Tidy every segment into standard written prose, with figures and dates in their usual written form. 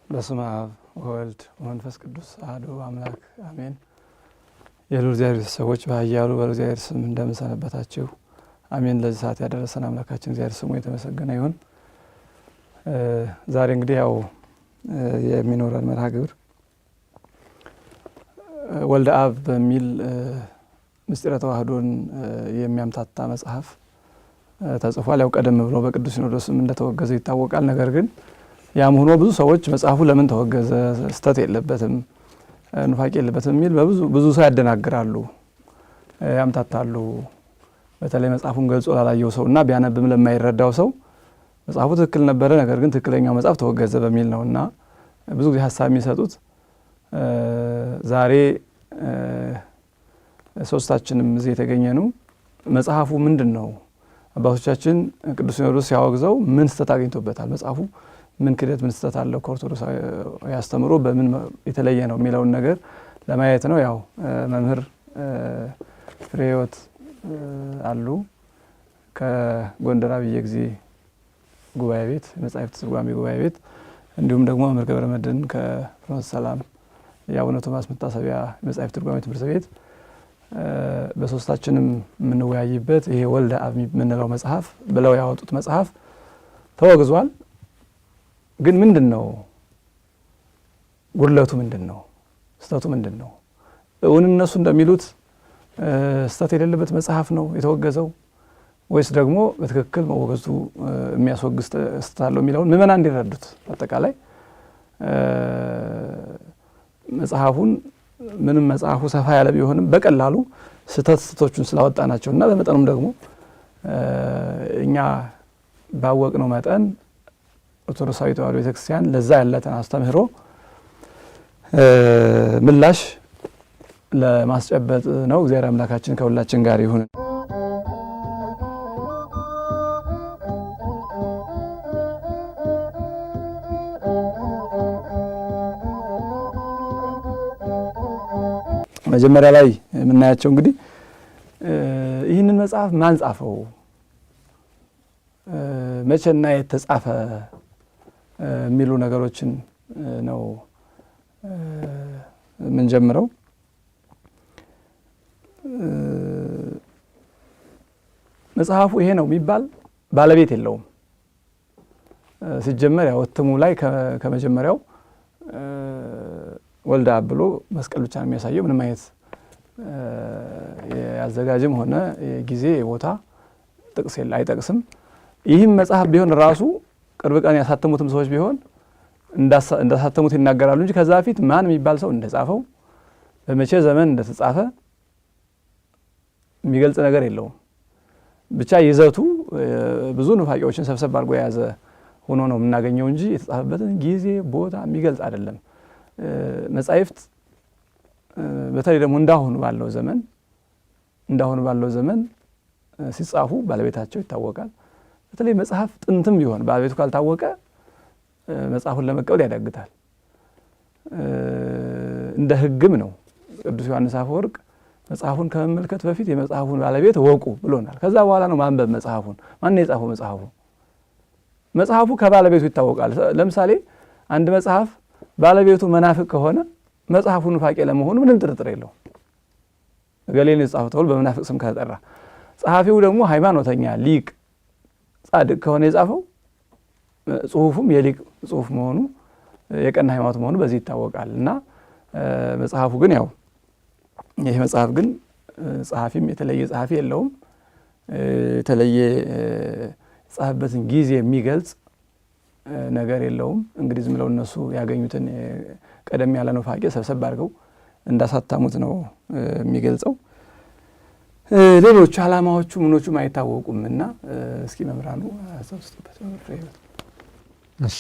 በስመ አብ ወወልድ ወመንፈስ ቅዱስ አሐዱ አምላክ አሜን። የልዑል እግዚአብሔር ሰዎች በኃያሉ በእግዚአብሔር ስም እንደምን ሰነበታችሁ? አሜን። ለዚህ ሰዓት ያደረሰን አምላካችን እግዚአብሔር ስሙ የተመሰገነ ይሁን። ዛሬ እንግዲህ ያው የሚኖረን መርሃ ግብር ወልደ አብ በሚል ምስጢረ ተዋህዶን የሚያምታታ መጽሐፍ ተጽፏል። ያው ቀደም ብሎ በቅዱስ ሲኖዶስም እንደተወገዘ ይታወቃል። ነገር ግን ያም ሆኖ ብዙ ሰዎች መጽሐፉ ለምን ተወገዘ፣ ስተት የለበትም፣ ኑፋቄ የለበትም የሚል ብዙ ሰው ያደናግራሉ፣ ያምታታሉ። በተለይ መጽሐፉን ገልጾ ላላየው ሰውና ቢያነብም ለማይረዳው ሰው መጽሐፉ ትክክል ነበረ፣ ነገር ግን ትክክለኛው መጽሐፍ ተወገዘ በሚል ነውና ብዙ ጊዜ ሐሳብ የሚሰጡት። ዛሬ ሶስታችንም እዚህ የተገኘነው መጽሐፉ ምንድነው? አባቶቻችን ቅዱስ ሲኖዶስ ሲያወግዘው ምን ስተት አግኝቶበታል? መጽሐፉ ምን ክደት ምን ስተት አለው? ከኦርቶዶክሳዊ ያስተምሮ በምን የተለየ ነው የሚለውን ነገር ለማየት ነው። ያው መምህር ፍሬህይወት አሉ ከጎንደር አብየ ጊዜ ጉባኤ ቤት መጻሕፍት ትርጓሜ ጉባኤ ቤት፣ እንዲሁም ደግሞ መምህር ገብረመድኅን ከፍኖተ ሰላም የአቡነ ቶማስ መታሰቢያ መጻሕፍት ትርጓሜ ትምህርት ቤት በሶስታችንም የምንወያይበት ይሄ ወልደ አብ የምንለው መጽሐፍ ብለው ያወጡት መጽሐፍ ተወግዟል። ግን ምንድነው ጉድለቱ? ምንድነው ስተቱ? ምንድነው? እውን እነሱ እንደሚሉት ስተት የሌለበት መጽሐፍ ነው የተወገዘው ወይስ ደግሞ በትክክል መወገዙ የሚያስወግዝ ስተት አለው የሚለውን ምዕመናን እንዲረዱት አጠቃላይ መጽሐፉን ምንም መጽሐፉ ሰፋ ያለ ቢሆንም በቀላሉ ስተቶቹን ስላወጣናቸውና በመጠኑም ደግሞ እኛ ባወቅነው መጠን ኦርቶዶክሳዊ ተዋሕዶ ቤተክርስቲያን ለዛ ያለትን አስተምህሮ ምላሽ ለማስጨበጥ ነው። እግዚአብሔር አምላካችን ከሁላችን ጋር ይሁን። መጀመሪያ ላይ የምናያቸው እንግዲህ ይህንን መጽሐፍ ማን ጻፈው፣ መቼና የት ተጻፈ የሚሉ ነገሮችን ነው የምንጀምረው። መጽሐፉ ይሄ ነው የሚባል ባለቤት የለውም። ሲጀመር ያው እትሙ ላይ ከመጀመሪያው ወልደ አብ ብሎ መስቀል ብቻ ነው የሚያሳየው። ምንም አይነት ያዘጋጅም ሆነ ጊዜ ቦታ ጥቅስ አይጠቅስም። ይህም መጽሐፍ ቢሆን ራሱ ቅርብ ቀን ያሳተሙትም ሰዎች ቢሆን እንዳሳተሙት ይናገራሉ እንጂ ከዛ በፊት ማን የሚባል ሰው እንደጻፈው በመቼ ዘመን እንደተጻፈ የሚገልጽ ነገር የለውም። ብቻ ይዘቱ ብዙ ኑፋቄዎችን ሰብሰብ አድርጎ የያዘ ሆኖ ነው የምናገኘው እንጂ የተጻፈበትን ጊዜ ቦታ የሚገልጽ አይደለም። መጻሕፍት በተለይ ደግሞ እንዳሁኑ ባለው ዘመን ሲጻፉ ባለቤታቸው ይታወቃል። በተለይ መጽሐፍ ጥንትም ቢሆን ባለቤቱ ካልታወቀ መጽሐፉን ለመቀበል ያዳግታል። እንደ ሕግም ነው። ቅዱስ ዮሐንስ አፈወርቅ መጽሐፉን ከመመልከት በፊት የመጽሐፉን ባለቤት ወቁ ብሎናል። ከዛ በኋላ ነው ማንበብ መጽሐፉን። ማን የጻፈው መጽሐፉ ከባለቤቱ ይታወቃል። ለምሳሌ አንድ መጽሐፍ ባለቤቱ መናፍቅ ከሆነ መጽሐፉ ኑፋቄ ለመሆኑ ምንም ጥርጥር የለው። ገሌን የጻፈው ተብሎ በመናፍቅ ስም ከተጠራ፣ ጸሐፊው ደግሞ ሃይማኖተኛ ሊቅ ጻድቅ ከሆነ የጻፈው ጽሁፉም የሊቅ ጽሁፍ መሆኑ የቀና ሃይማኖት መሆኑ በዚህ ይታወቃል። እና መጽሐፉ ግን ያው ይሄ መጽሐፍ ግን ጸሐፊም የተለየ ጸሐፊ የለውም። የተለየ ጻፈበትን ጊዜ የሚገልጽ ነገር የለውም። እንግዲህ ዝም ብለው እነሱ ያገኙትን ቀደም ያለ ኑፋቄ ሰብሰብ አድርገው እንዳሳተሙት ነው የሚገልጸው። ሌሎች ዓላማዎቹ ምኖቹም አይታወቁምና እስኪ መምህራኑ አስተውስጡበት። እሺ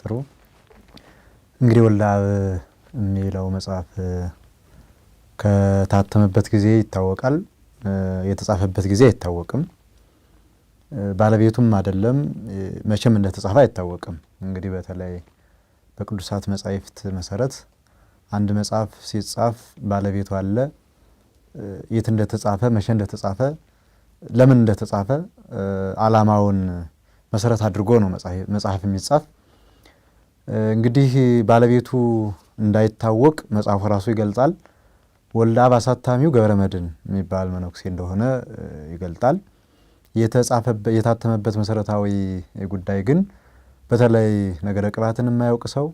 ጥሩ። እንግዲህ ወልደ አብ የሚለው መጽሐፍ ከታተመበት ጊዜ ይታወቃል፣ የተጻፈበት ጊዜ አይታወቅም። ባለቤቱም አይደለም መቼም እንደተጻፈ አይታወቅም። እንግዲህ በተለይ በቅዱሳት መጻሕፍት መሰረት አንድ መጽሐፍ ሲጻፍ ባለቤቱ አለ፣ የት እንደተጻፈ መቼ እንደተጻፈ ለምን እንደተጻፈ ዓላማውን መሰረት አድርጎ ነው መጽሐፍ የሚጻፍ። እንግዲህ ባለቤቱ እንዳይታወቅ መጽሐፉ ራሱ ይገልጻል። ወልደ አብ አሳታሚው ገብረመድኅን የሚባል መነኩሴ እንደሆነ ይገልጣል። የታተመበት መሰረታዊ ጉዳይ ግን በተለይ ነገረ ቅባትን የማያውቅ ሰው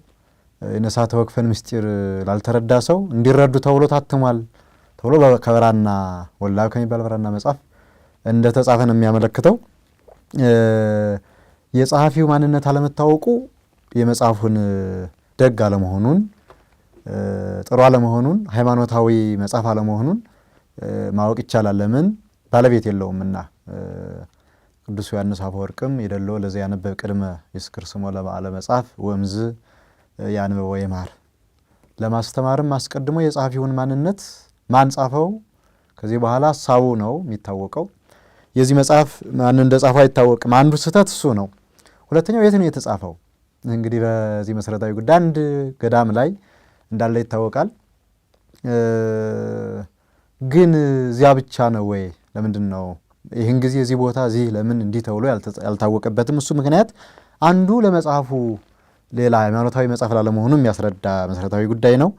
የነሳተ ወክፈን ምስጢር ላልተረዳ ሰው እንዲረዱ ተብሎ ታትሟል ተብሎ ከብራና ወልደ አብ ከሚባል ብራና መጽሐፍ እንደተጻፈ ነው የሚያመለክተው። የጸሐፊው ማንነት አለመታወቁ የመጽሐፉን ደግ አለመሆኑን፣ ጥሩ አለመሆኑን፣ ሃይማኖታዊ መጽሐፍ አለመሆኑን ማወቅ ይቻላል። ለምን ባለቤት የለውምና። ቅዱስ ዮሐንስ አፈወርቅም የደሎ ለዚያ ያነበብ ቅድመ ይስክር ስሞ ለበዓለ መጽሐፍ ወምዝ ያንበቦ ይማር፣ ለማስተማርም አስቀድሞ የጸሐፊውን ማንነት ማን ጻፈው ከዚህ በኋላ ሐሳቡ ነው የሚታወቀው። የዚህ መጽሐፍ ማን እንደጻፈው አይታወቅም። አንዱ ስህተት እሱ ነው። ሁለተኛው የት ነው የተጻፈው? እንግዲህ በዚህ መሰረታዊ ጉዳይ አንድ ገዳም ላይ እንዳለ ይታወቃል። ግን እዚያ ብቻ ነው ወይ? ለምንድን ነው ይህን ጊዜ እዚህ ቦታ እዚህ ለምን እንዲህ ተብሎ ያልታወቀበትም? እሱ ምክንያት አንዱ ለመጽሐፉ ሌላ ሃይማኖታዊ መጽሐፍ ላለመሆኑ የሚያስረዳ መሰረታዊ ጉዳይ ነው።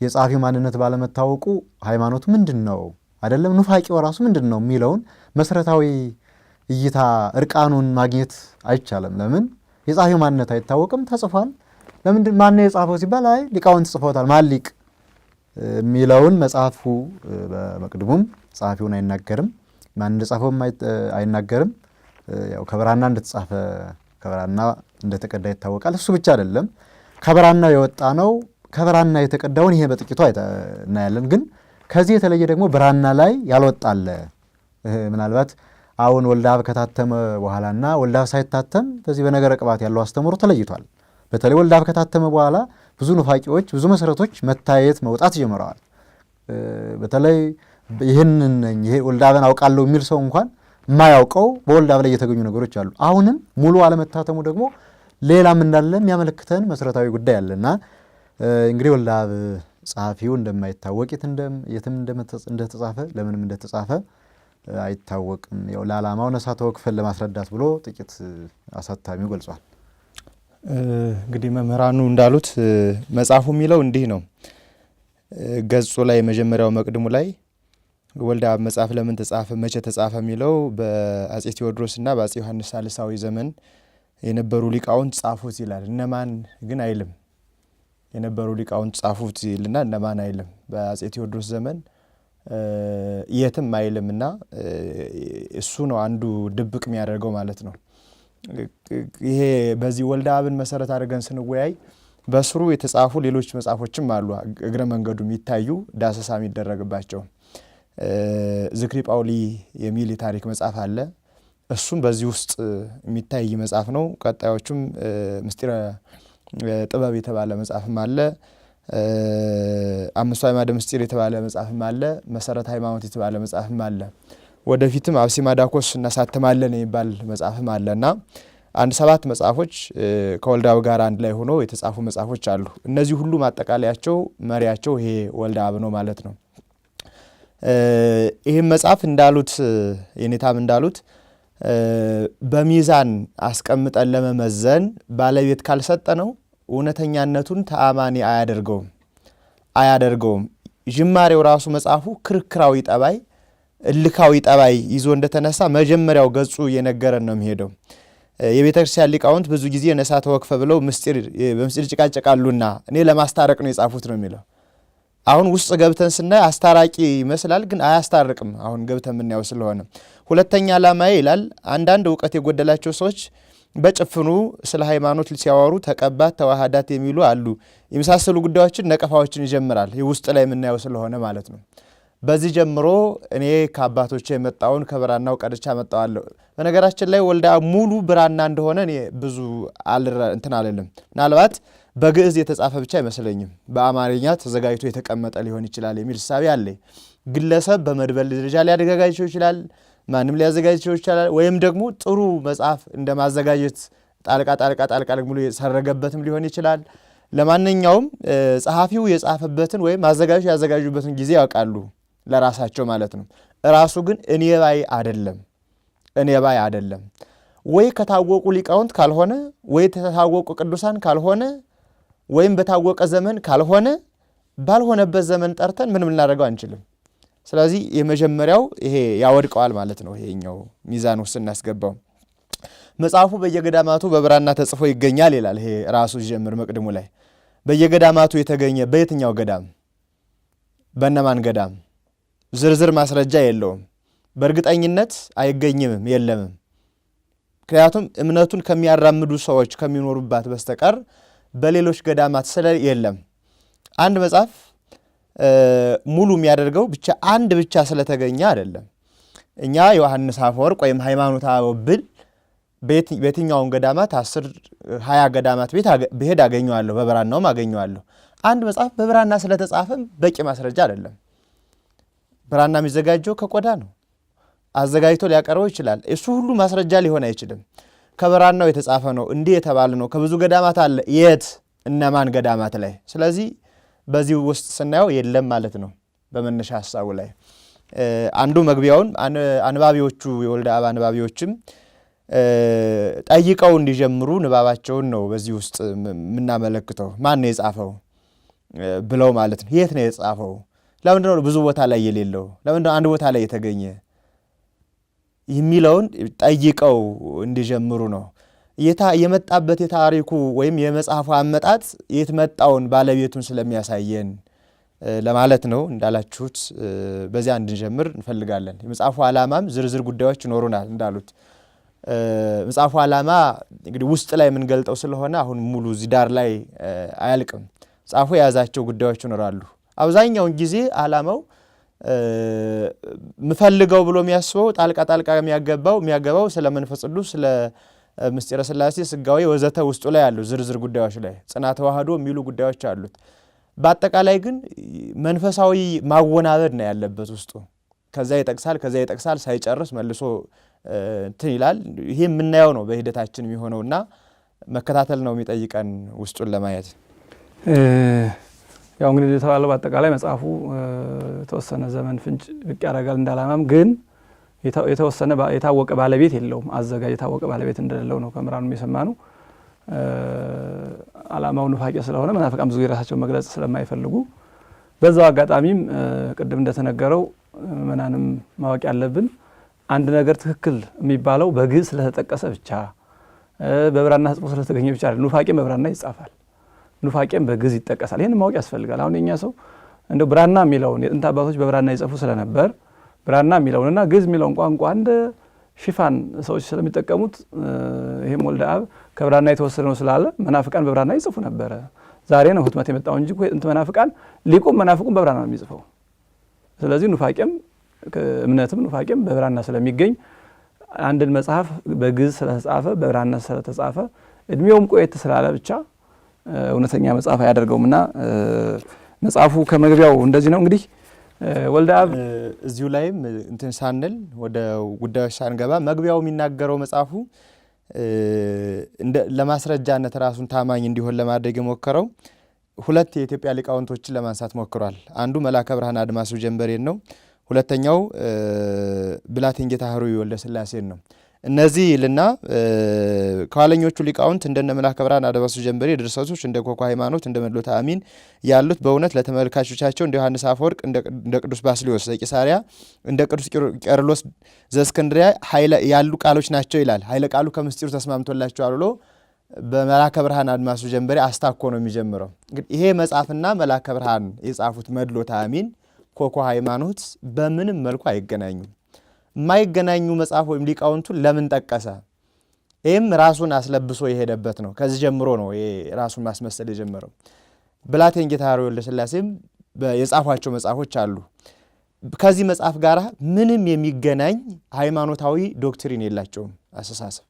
የጸሐፊው ማንነት ባለመታወቁ ሃይማኖቱ ምንድን ነው አይደለም ኑፋቂው ራሱ ምንድን ነው የሚለውን መሰረታዊ እይታ እርቃኑን ማግኘት አይቻልም። ለምን የጸሐፊው ማንነት አይታወቅም። ተጽፏል። ለምንድን ማን ነው የጻፈው ሲባል አይ ሊቃውንት ጽፈውታል። ማን ሊቅ የሚለውን መጽሐፉ በመቅድሙም ጸሐፊውን አይናገርም። ማን እንደጻፈውም አይናገርም። ያው ከብራና እንደተጻፈ ከብራና እንደተቀዳ ይታወቃል። እሱ ብቻ አይደለም ከብራና የወጣ ነው። ከብራና የተቀዳውን ይሄ በጥቂቱ እናያለን። ግን ከዚህ የተለየ ደግሞ ብራና ላይ ያልወጣለ ምናልባት አሁን ወልደ አብ ከታተመ በኋላና ወልደ አብ ሳይታተም በዚህ በነገረ ቅባት ያለው አስተምሮ ተለይቷል። በተለይ ወልደ አብ ከታተመ በኋላ ብዙ ኑፋቂዎች፣ ብዙ መሰረቶች መታየት መውጣት ጀምረዋል። በተለይ ይህንን ይሄ ወልደ አብን አውቃለሁ የሚል ሰው እንኳን የማያውቀው በወልደ አብ ላይ የተገኙ ነገሮች አሉ። አሁንም ሙሉ አለመታተሙ ደግሞ ሌላም እንዳለ የሚያመለክተን መሰረታዊ ጉዳይ አለና እንግዲህ ወልደ አብ ጸሐፊው እንደማይታወቅ የትም እንደተጻፈ ለምንም እንደተጻፈ አይታወቅም። ያው ለዓላማው ነሳተ ወክፈን ለማስረዳት ብሎ ጥቂት አሳታሚው ገልጿል። እንግዲህ መምህራኑ እንዳሉት መጽሐፉ የሚለው እንዲህ ነው። ገጹ ላይ መጀመሪያው መቅድሙ ላይ ወልደ አብ መጽሐፍ ለምን ተጻፈ፣ መቼ ተጻፈ የሚለው በአጼ ቴዎድሮስና በአጼ ዮሐንስ ሳልሳዊ ዘመን የነበሩ ሊቃውንት ጻፉት ይላል። እነማን ግን አይልም። የነበሩ ሊቃውንት ጻፉት ይልና እነማን አይልም። በአጼ ቴዎድሮስ ዘመን የትም አይልምና እሱ ነው አንዱ ድብቅ የሚያደርገው ማለት ነው። ይሄ በዚህ ወልደ አብን መሰረት አድርገን ስንወያይ በስሩ የተጻፉ ሌሎች መጽሐፎችም አሉ። እግረ መንገዱ የሚታዩ ዳሰሳ የሚደረግባቸው ዝክሪ ጳውሊ የሚል የታሪክ መጽሐፍ አለ። እሱም በዚህ ውስጥ የሚታይ መጽሐፍ ነው። ቀጣዮቹም ምስጢረ ጥበብ የተባለ መጽሐፍም አለ። አምስቱ አዕማደ ምስጢር የተባለ መጽሐፍም አለ። መሰረተ ሃይማኖት የተባለ መጽሐፍም አለ። ወደፊትም አብሲማዳኮስ እናሳትማለን የሚባል መጽሐፍም አለና አንድ 7 መጽሐፎች ከወልደ አብ ጋር አንድ ላይ ሆኖ የተጻፉ መጽሐፎች አሉ። እነዚህ ሁሉ ማጠቃለያቸው መሪያቸው ይሄ ወልደ አብ ነው ማለት ነው። ይህም መጽሐፍ እንዳሉት የኔታም እንዳሉት በሚዛን አስቀምጠን ለመመዘን ባለቤት ካልሰጠ ነው እውነተኛነቱን ተአማኒ አያደርገውም። ጅማሬው ራሱ መጽሐፉ ክርክራዊ ጠባይ፣ እልካዊ ጠባይ ይዞ እንደተነሳ መጀመሪያው ገጹ እየነገረን ነው የሚሄደው። የቤተ ክርስቲያን ሊቃውንት ብዙ ጊዜ ነሳተ ወክፈ ብለው በምስጢር ጭቃጨቃሉና እኔ ለማስታረቅ ነው የጻፉት ነው የሚለው። አሁን ውስጥ ገብተን ስናይ አስታራቂ ይመስላል፣ ግን አያስታርቅም። አሁን ገብተን የምናየው ስለሆነ ሁለተኛ ዓላማዬ ይላል። አንዳንድ እውቀት የጎደላቸው ሰዎች በጭፍኑ ስለ ሃይማኖት ሲያወሩ ተቀባት፣ ተዋሃዳት የሚሉ አሉ። የመሳሰሉ ጉዳዮችን ነቀፋዎችን ይጀምራል። ውስጥ ላይ የምናየው ስለሆነ ማለት ነው። በዚህ ጀምሮ እኔ ከአባቶቼ የመጣውን ከብራናው ቀድቻ መጣዋለሁ። በነገራችን ላይ ወልደ አብ ሙሉ ብራና እንደሆነ እኔ ብዙ እንትን አልልም። ምናልባት በግዕዝ የተጻፈ ብቻ አይመስለኝም፣ በአማርኛ ተዘጋጅቶ የተቀመጠ ሊሆን ይችላል የሚል ሳቢ አለ። ግለሰብ በመድበል ደረጃ ሊያዘጋጀው ይችላል፣ ማንም ሊያዘጋጀው ይችላል። ወይም ደግሞ ጥሩ መጽሐፍ እንደማዘጋጀት ጣልቃ ሙሉ የሰረገበትም ሊሆን ይችላል። ለማንኛውም ጸሐፊው የጻፈበትን ወይም አዘጋጆች ያዘጋጁበትን ጊዜ ያውቃሉ። ለራሳቸው ማለት ነው። ራሱ ግን እኔ ባይ አይደለም። ወይ ከታወቁ ሊቃውንት ካልሆነ ወይ ከታወቁ ቅዱሳን ካልሆነ ወይም በታወቀ ዘመን ካልሆነ ባልሆነበት ዘመን ጠርተን ምንም ልናደርገው አንችልም። ስለዚህ የመጀመሪያው ይሄ ያወድቀዋል ማለት ነው። ይሄኛው ሚዛን ውስጥ እናስገባው። መጽሐፉ በየገዳማቱ በብራና ተጽፎ ይገኛል ይላል። ይሄ ራሱ ጀምር መቅድሙ ላይ በየገዳማቱ የተገኘ በየትኛው ገዳም በእነማን ገዳም ዝርዝር ማስረጃ የለውም። በእርግጠኝነት አይገኝምም የለምም። ምክንያቱም እምነቱን ከሚያራምዱ ሰዎች ከሚኖሩባት በስተቀር በሌሎች ገዳማት ስለ የለም። አንድ መጽሐፍ ሙሉ የሚያደርገው ብቻ አንድ ብቻ ስለተገኘ አይደለም። እኛ ዮሐንስ አፈወርቅ ወይም ሃይማኖተ አበው ብል በየትኛውን ገዳማት 10-20 ገዳማት ቤት ብሄድ አገኘዋለሁ፣ በብራናውም አገኘዋለሁ። አንድ መጽሐፍ በብራና ስለተጻፈም በቂ ማስረጃ አይደለም። ብራና የሚዘጋጀው ከቆዳ ነው። አዘጋጅቶ ሊያቀርበው ይችላል። እሱ ሁሉ ማስረጃ ሊሆን አይችልም። ከብራናው የተጻፈ ነው እንዲህ የተባለ ነው። ከብዙ ገዳማት አለ። የት እነማን ገዳማት ላይ? ስለዚህ በዚህ ውስጥ ስናየው የለም ማለት ነው። በመነሻ ሐሳቡ ላይ አንዱ መግቢያውን አንባቢዎቹ የወልደ አብ አንባቢዎችም ጠይቀው እንዲጀምሩ ንባባቸውን ነው በዚህ ውስጥ የምናመለክተው። ማን ነው የጻፈው ብለው ማለት ነው። የት ነው የጻፈው? ለምንድን ነው ብዙ ቦታ ላይ የሌለው? ለምንድን ነው አንድ ቦታ ላይ የተገኘ የሚለውን ጠይቀው እንዲጀምሩ ነው። የመጣበት የታሪኩ ወይም የመጽሐፉ አመጣጥ የትመጣውን ባለቤቱን ስለሚያሳየን ለማለት ነው። እንዳላችሁት በዚያ እንድንጀምር እንፈልጋለን። የመጽሐፉ ዓላማም ዝርዝር ጉዳዮች ይኖሩናል። እንዳሉት መጽሐፉ ዓላማ እንግዲህ ውስጥ ላይ የምንገልጠው ስለሆነ አሁን ሙሉ እዚህ ዳር ላይ አያልቅም። መጽሐፉ የያዛቸው ጉዳዮች ይኖራሉ። አብዛኛውን ጊዜ ዓላማው ምፈልገው ብሎ የሚያስበው ጣልቃ የሚያገባው ስለ መንፈስ ቅዱስ ስለ ምስጢረ ሥላሴ ስጋዌ ወዘተ ውስጡ ላይ ያሉ ዝርዝር ጉዳዮች ላይ ጽናተ ተዋህዶ የሚሉ ጉዳዮች አሉት። በአጠቃላይ ግን መንፈሳዊ ማወናበድ ነው ያለበት ውስጡ። ከዛ ይጠቅሳል ሳይጨርስ መልሶ እንትን ይላል። ይሄ የምናየው ነው በሂደታችን የሚሆነውና መከታተል ነው የሚጠይቀን ውስጡን ለማየት። ያው እንግዲህ የተባለው በአጠቃላይ መጽሐፉ የተወሰነ ዘመን ፍንጭ ብቅ ያደርጋል እንዳላማም ግን የተወሰነ የታወቀ ባለቤት የለውም። አዘጋጅ የታወቀ ባለቤት እንደሌለው ነው ከምራኑ የሰማነው። ዓላማው ኑፋቄ ስለሆነ መናፍቃን ብዙ የራሳቸውን መግለጽ ስለማይፈልጉ በዛው አጋጣሚም ቅድም እንደተነገረው ምናንም ማወቅ ያለብን አንድ ነገር ትክክል የሚባለው በግዕዝ ስለተጠቀሰ ብቻ በብራና ተጽፎ ስለተገኘ ብቻ አይደለም። ኑፋቄም በብራና ይጻፋል፣ ኑፋቄም በግዕዝ ይጠቀሳል። ይሄን ማወቅ ያስፈልጋል። አሁን የኛ ሰው እንደው ብራና የሚለውን የጥንት አባቶች በብራና ይጽፉ ስለነበር ብራና የሚለውንና ግዕዝ የሚለውን ቋንቋ እንደ ሽፋን ሰዎች ስለሚጠቀሙት ይሄም ወልደ አብ ከብራና የተወሰደ ነው ስላለ መናፍቃን በብራና ይጽፉ ነበረ። ዛሬ ነው ህትመት የመጣው እንጂ እንት መናፍቃን ሊቁም መናፍቁም በብራና ነው የሚጽፈው። ስለዚህ ኑፋቄም እምነትም ኑፋቄም በብራና ስለሚገኝ አንድን መጽሐፍ በግዕዝ ስለተጻፈ በብራና ስለተጻፈ እድሜውም ቆየት ስላለ ብቻ እውነተኛ መጽሐፍ አያደርገውምና መጽሐፉ ከመግቢያው እንደዚህ ነው። እንግዲህ ወልደ አብ እዚሁ ላይም እንትን ሳንል ወደ ጉዳዮች ሳንገባ መግቢያው የሚናገረው መጽሐፉ ለማስረጃነት ራሱን ታማኝ እንዲሆን ለማድረግ የሞከረው ሁለት የኢትዮጵያ ሊቃውንቶችን ለማንሳት ሞክሯል። አንዱ መልአከ ብርሃን አድማሱ ጀንበሬን ነው። ሁለተኛው ብላቴን ጌታ ኅሩይ ወልደ ሥላሴን ነው። እነዚህ ልና ከኋለኞቹ ሊቃውንት እንደነ መልአከ ብርሃን አድማሱ ጀንበሬ ድርሰቶች እንደ ኮኳ ሃይማኖት እንደ መድሎተ አሚን ያሉት በእውነት ለተመልካቾቻቸው እንደ ዮሐንስ አፈወርቅ እንደ ቅዱስ ባስልዮስ ዘቂሳርያ እንደ ቅዱስ ቄርሎስ ዘእስክንድርያ ያሉ ቃሎች ናቸው ይላል። ኃይለ ቃሉ ከምስጢሩ ተስማምቶላቸዋል ብሎ በመልአከ ብርሃን አድማሱ ጀንበሬ አስታኮ ነው የሚጀምረው። እንግዲህ ይሄ መጽሐፍና መልአከ ብርሃን የጻፉት መድሎተ አሚን ኮኳ ሃይማኖት በምንም መልኩ አይገናኙም። የማይገናኙ መጽሐፍ ወይም ሊቃውንቱን ለምን ጠቀሰ? ይህም ራሱን አስለብሶ የሄደበት ነው። ከዚህ ጀምሮ ነው ራሱን ማስመሰል የጀመረው። ብላቴን ጌታ ኅሩይ ወልደ ሥላሴም የጻፏቸው መጽሐፎች አሉ። ከዚህ መጽሐፍ ጋር ምንም የሚገናኝ ሃይማኖታዊ ዶክትሪን የላቸውም አስተሳሰብ።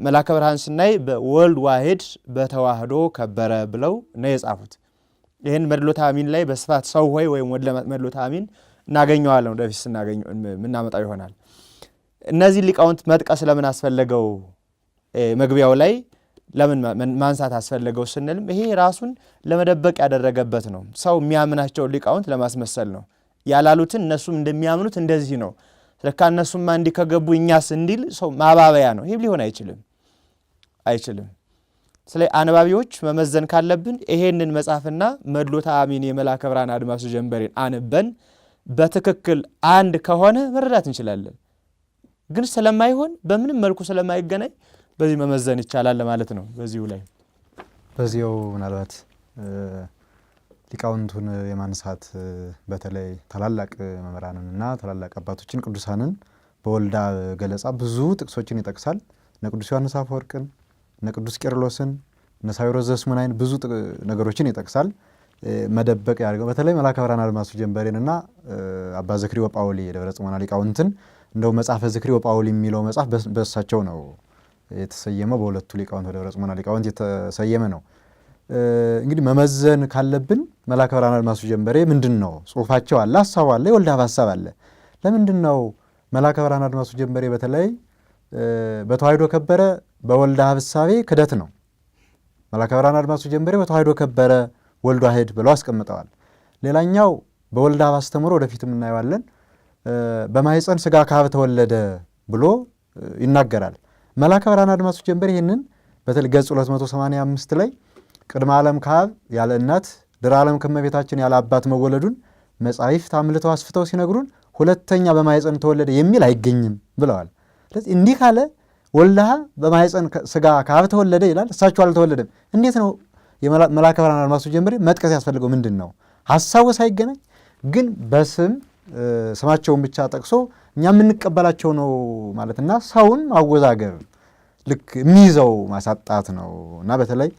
መልአከ ብርሃን ስናይ በወልድ ዋሕድ በተዋህዶ ከበረ ብለው ነው የጻፉት። ይህን መድሎተ አሚን ላይ በስፋት ሰው ሆይ ወይም ወደ መድሎተ አሚን እናገኘዋለን። ወደፊት ስናገኘው የምናመጣው ይሆናል። እነዚህ ሊቃውንት መጥቀስ ለምን አስፈለገው? መግቢያው ላይ ለምን ማንሳት አስፈለገው ስንልም ይሄ ራሱን ለመደበቅ ያደረገበት ነው። ሰው የሚያምናቸው ሊቃውንት ለማስመሰል ነው። ያላሉትን እነሱም እንደሚያምኑት እንደዚህ ነው ስለካ እነሱማ እንዲ ከገቡ እኛስ እንዲል ሰው ማባበያ ነው። ይሄ ሊሆን አይችልም። ስለ አንባቢዎች መመዘን ካለብን ይሄንን መጽሐፍና መድሎተ አሚን የመልአከ ብርሃን አድማሱ ጀንበሬን አንበን በትክክል አንድ ከሆነ መረዳት እንችላለን። ግን ስለማይሆን በምንም መልኩ ስለማይገናኝ በዚህ መመዘን ይቻላል ማለት ነው። በዚሁ ምናልባት ሊቃውንቱን የማንሳት በተለይ ታላላቅ መምህራንንና ታላላቅ አባቶችን ቅዱሳንን በወልዳ ገለጻ ብዙ ጥቅሶችን ይጠቅሳል። ቅዱስ ዮሐንስ አፈወርቅን፣ ቅዱስ ቄርሎስን፣ ሳዊሮስ ዘስሙናይን ብዙ ነገሮችን ይጠቅሳል። መደበቅ ያድርገው በተለይ መልአከ ብርሃን አድማሱ ጀንበሬንና አባ ዝክሪ ወጳውሊ የደብረ ጽሞና ሊቃውንትን እንደው መጽሐፈ ዝክሪ ወጳውሊ የሚለው መጽሐፍ በእሳቸው ነው የተሰየመው። በሁለቱ ሊቃውንት ደብረ ጽሞና ሊቃውንት የተሰየመ ነው። እንግዲህ መመዘን ካለብን መልአከ ብርሃን አድማሱ ጀንበሬ ምንድነው ጽሁፋቸው አለ፣ ሐሳቡ አለ፣ የወልደ አብ ሐሳብ አለ። ለምንድነው መልአከ ብርሃን አድማሱ ጀንበሬ በተለይ በተዋሕዶ ከበረ በወልደ አብ ሐሳቤ ክደት ነው። መልአከ ብርሃን አድማሱ ጀንበሬ በተዋሕዶ ከበረ ወልድ ዋሕድ ብለው አስቀምጠዋል። ሌላኛው በወልደ አብ አስተምሮ ወደፊትም እናየዋለን በማኅፀን ሥጋ ከአብ ተወለደ ብሎ ይናገራል። መልአከ ብርሃን አድማሱ ጀንበሬ ይህንን በተለይ ገጽ 285 ላይ ቅድመ ዓለም ከአብ ያለ እናት ድረ ዓለም ከመቤታችን ያለ አባት መወለዱን መጻሕፍት አምልተው አስፍተው ሲነግሩን ሁለተኛ በማኅፀን ተወለደ የሚል አይገኝም ብለዋል። ስለዚህ እንዲህ ካለ ወልደ አብ በማኅፀን ሥጋ ከአብ ተወለደ ይላል፣ እሳቸው አልተወለደም። እንዴት ነው የመልአከ ብርሃን አድማሱ ጀንበሬ መጥቀስ ያስፈልገው? ምንድን ነው ሐሳቡ ሳይገናኝ ግን በስም ስማቸውን ብቻ ጠቅሶ እኛ የምንቀበላቸው ነው ማለትና ሰውን ማወዛገብ ልክ የሚይዘው ማሳጣት ነው። እና በተለይ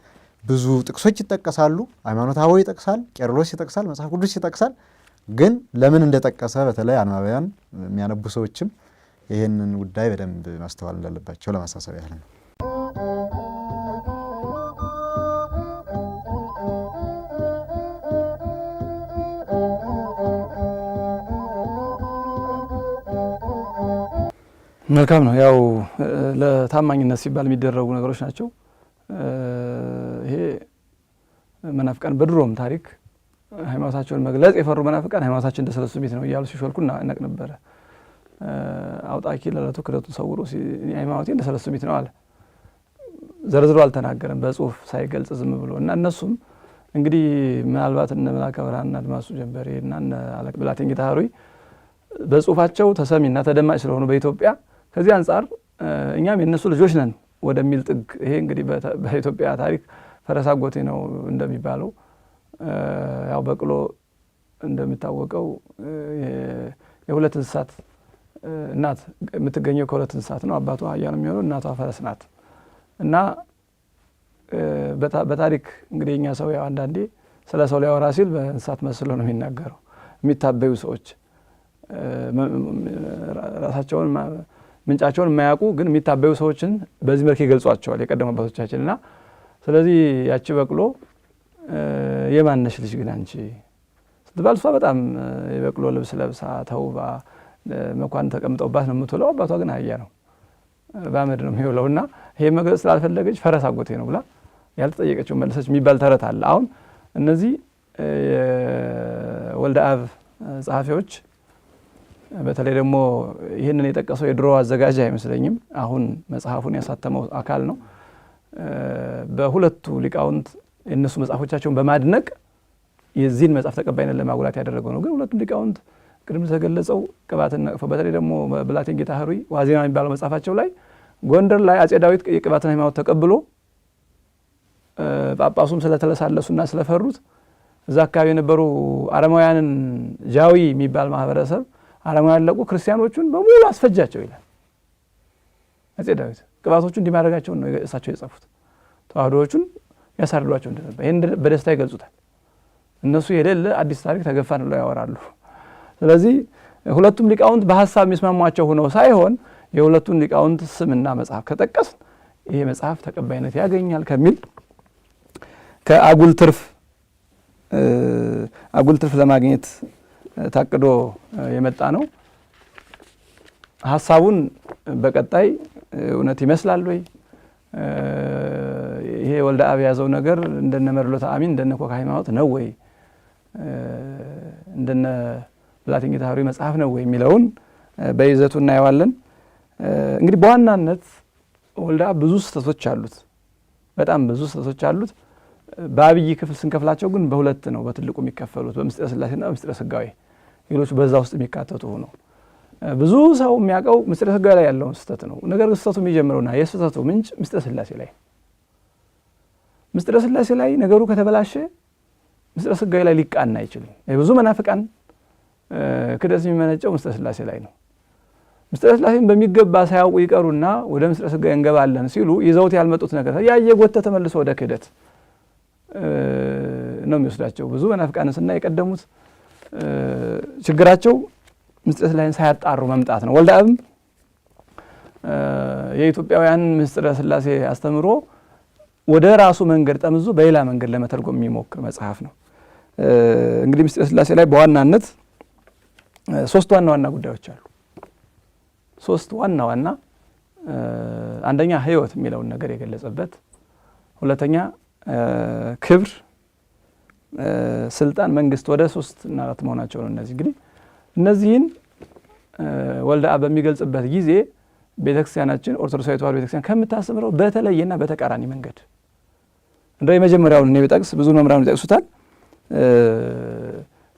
ብዙ ጥቅሶች ይጠቀሳሉ። ሃይማኖተ አበው ይጠቅሳል፣ ቄርሎስ ይጠቅሳል፣ መጽሐፍ ቅዱስ ይጠቅሳል። ግን ለምን እንደጠቀሰ በተለይ አንባቢያን የሚያነቡ ሰዎችም ይህንን ጉዳይ በደንብ ማስተዋል እንዳለባቸው ለማሳሰብ ያህል ነው። መልካም ነው። ያው ለታማኝነት ሲባል የሚደረጉ ነገሮች ናቸው። ይሄ መናፍቃን በድሮም ታሪክ ሃይማኖታቸውን መግለጽ የፈሩ መናፍቃን ሃይማኖታችን እንደ ሰለስቱ ምዕት ነው እያሉ ሲሾልኩ እናቅ ነበረ። አውጣኪ ለለቱ ክደቱን ሰውሮ ሃይማኖቴ እንደ ሰለስቱ ምዕት ነው አለ። ዘርዝሮ አልተናገረም በጽሁፍ ሳይገልጽ ዝም ብሎ እና እነሱም እንግዲህ ምናልባት እነ መልአከ ብርሃን አድማሱ ጀንበሬ እና እነ አለቃ ብላቴንጌታ ኀሩይ በጽሁፋቸው ተሰሚና ተደማጭ ስለሆኑ በኢትዮጵያ ከዚህ አንጻር እኛም የነሱ ልጆች ነን ወደሚል ጥግ ይሄ እንግዲህ በኢትዮጵያ ታሪክ ፈረስ አጎቴ ነው እንደሚባለው ያው በቅሎ እንደሚታወቀው የሁለት እንስሳት እናት የምትገኘው ከሁለት እንስሳት ነው። አባቷ አህያ ነው የሚሆነው፣ እናቷ ፈረስ ናት። እና በታሪክ እንግዲህ እኛ ሰው ያው አንዳንዴ ስለ ሰው ሊያወራ ሲል በእንስሳት መስሎ ነው የሚናገረው። የሚታበዩ ሰዎች ራሳቸውን ምንጫቸውን የማያውቁ ግን የሚታበዩ ሰዎችን በዚህ መልክ ይገልጿቸዋል የቀደሙ አባቶቻችን። እና ስለዚህ ያቺ በቅሎ የማነሽ ልጅ ግን አንቺ ስትባል እሷ በጣም የበቅሎ ልብስ ለብሳ ተውባ መኳን ተቀምጠውባት ነው የምትውለው። አባቷ ግን አህያ ነው በአመድ ነው የሚውለው። እና ይሄ መግለጽ ስላልፈለገች ፈረስ አጎቴ ነው ብላ ያልተጠየቀችው መለሰች የሚባል ተረት አለ። አሁን እነዚህ ወልደ አብ ጸሐፊዎች በተለይ ደግሞ ይህንን የጠቀሰው የድሮ አዘጋጅ አይመስለኝም፣ አሁን መጽሐፉን ያሳተመው አካል ነው። በሁለቱ ሊቃውንት የነሱ መጽሐፎቻቸውን በማድነቅ የዚህን መጽሐፍ ተቀባይነት ለማጉላት ያደረገው ነው። ግን ሁለቱም ሊቃውንት ቅድም ተገለጸው ቅባትን ነቅፈው በተለይ ደግሞ ብላቴንጌታ ኀሩይ ዋዜማ የሚባለው መጽሐፋቸው ላይ ጎንደር ላይ አጼ ዳዊት የቅባትን ሃይማኖት ተቀብሎ ጳጳሱም ስለተለሳለሱና ስለፈሩት እዛ አካባቢ የነበሩ አረማውያንን ጃዊ የሚባል ማህበረሰብ አረማውያን ለቁ ክርስቲያኖቹን በሙሉ አስፈጃቸው ይላል አጼ ዳዊት። ቅባቶቹ እንዲማረጋቸው ነው እሳቸው የጻፉት። ተዋህዶዎቹን ያሳርዷቸው እንደነበር ይሄን በደስታ ይገልጹታል። እነሱ የሌለ አዲስ ታሪክ ተገፋን ብለው ያወራሉ። ስለዚህ ሁለቱም ሊቃውንት በሐሳብ የሚስማሟቸው ሆነው ሳይሆን የሁለቱን ሊቃውንት ስምና መጽሐፍ ከጠቀስ ይሄ መጽሐፍ ተቀባይነት ያገኛል ከሚል ከአጉል ትርፍ ለማግኘት ታቅዶ የመጣ ነው። ሐሳቡን በቀጣይ እውነት ይመስላል ወይ ይሄ ወልደ አብ ያዘው ነገር እንደነ መድሎተ አሚን እንደነ ኮካ ሃይማኖት ነው ወይ እንደነ ብላቴን ጌታ ኅሩይ መጽሐፍ ነው ወይ የሚለውን በይዘቱ እናየዋለን። እንግዲህ በዋናነት ወልደ አብ ብዙ ስህተቶች አሉት፣ በጣም ብዙ ስህተቶች አሉት። በአብይ ክፍል ስንከፍላቸው ግን በሁለት ነው በትልቁ የሚከፈሉት፣ በምስጢረ ሥላሴና በምስጢረ ሥጋዌ። ሌሎች በዛ ውስጥ የሚካተቱ ነው። ብዙ ሰው የሚያውቀው ምስጢረ ሥጋዌ ላይ ያለውን ስህተት ነው። ነገር ግን ስህተቱ የሚጀምረውና የስህተቱ ምንጭ ምስጢረ ሥላሴ ላይ ምስጢረ ሥላሴ ላይ ነገሩ ከተበላሸ ምስጢረ ሥጋዌ ላይ ሊቃና አይችልም። ብዙ መናፍቃን ክደት የሚመነጨው ምስጢረ ሥላሴ ላይ ነው። ምስጢረ ሥላሴን በሚገባ ሳያውቁ ይቀሩና ወደ ምስጢረ ሥጋዌ እንገባለን ሲሉ ይዘውት ያልመጡት ነገር ያየጎተተ ተመልሶ ወደ ክደት ነው የሚወስዳቸው። ብዙ መናፍቃን ስና የቀደሙት ችግራቸው ምስጢረ ሥላሴን ሳያጣሩ መምጣት ነው። ወልደ አብም የኢትዮጵያውያን ምስጢረ ሥላሴ አስተምሮ ወደ ራሱ መንገድ ጠምዞ በሌላ መንገድ ለመተርጎም የሚሞክር መጽሐፍ ነው። እንግዲህ ምስጢረ ሥላሴ ላይ በዋናነት ሶስት ዋና ዋና ጉዳዮች አሉ። ሶስት ዋና ዋና አንደኛ ሕይወት የሚለውን ነገር የገለጸበት፣ ሁለተኛ ክብር፣ ስልጣን፣ መንግስት ወደ 3 እና 4 መሆናቸው ነው። እነዚህ እንግዲህ እነዚህን ወልደ አብ በሚገልጽበት ጊዜ ቤተክርስቲያናችን ኦርቶዶክሳዊ ተዋሕዶ ቤተክርስቲያን ከምታስተምረው በተለየና በተቃራኒ መንገድ እንደው የመጀመሪያውን እኔ ብጠቅስ ብዙ መምህራን ይጠቅሱታል።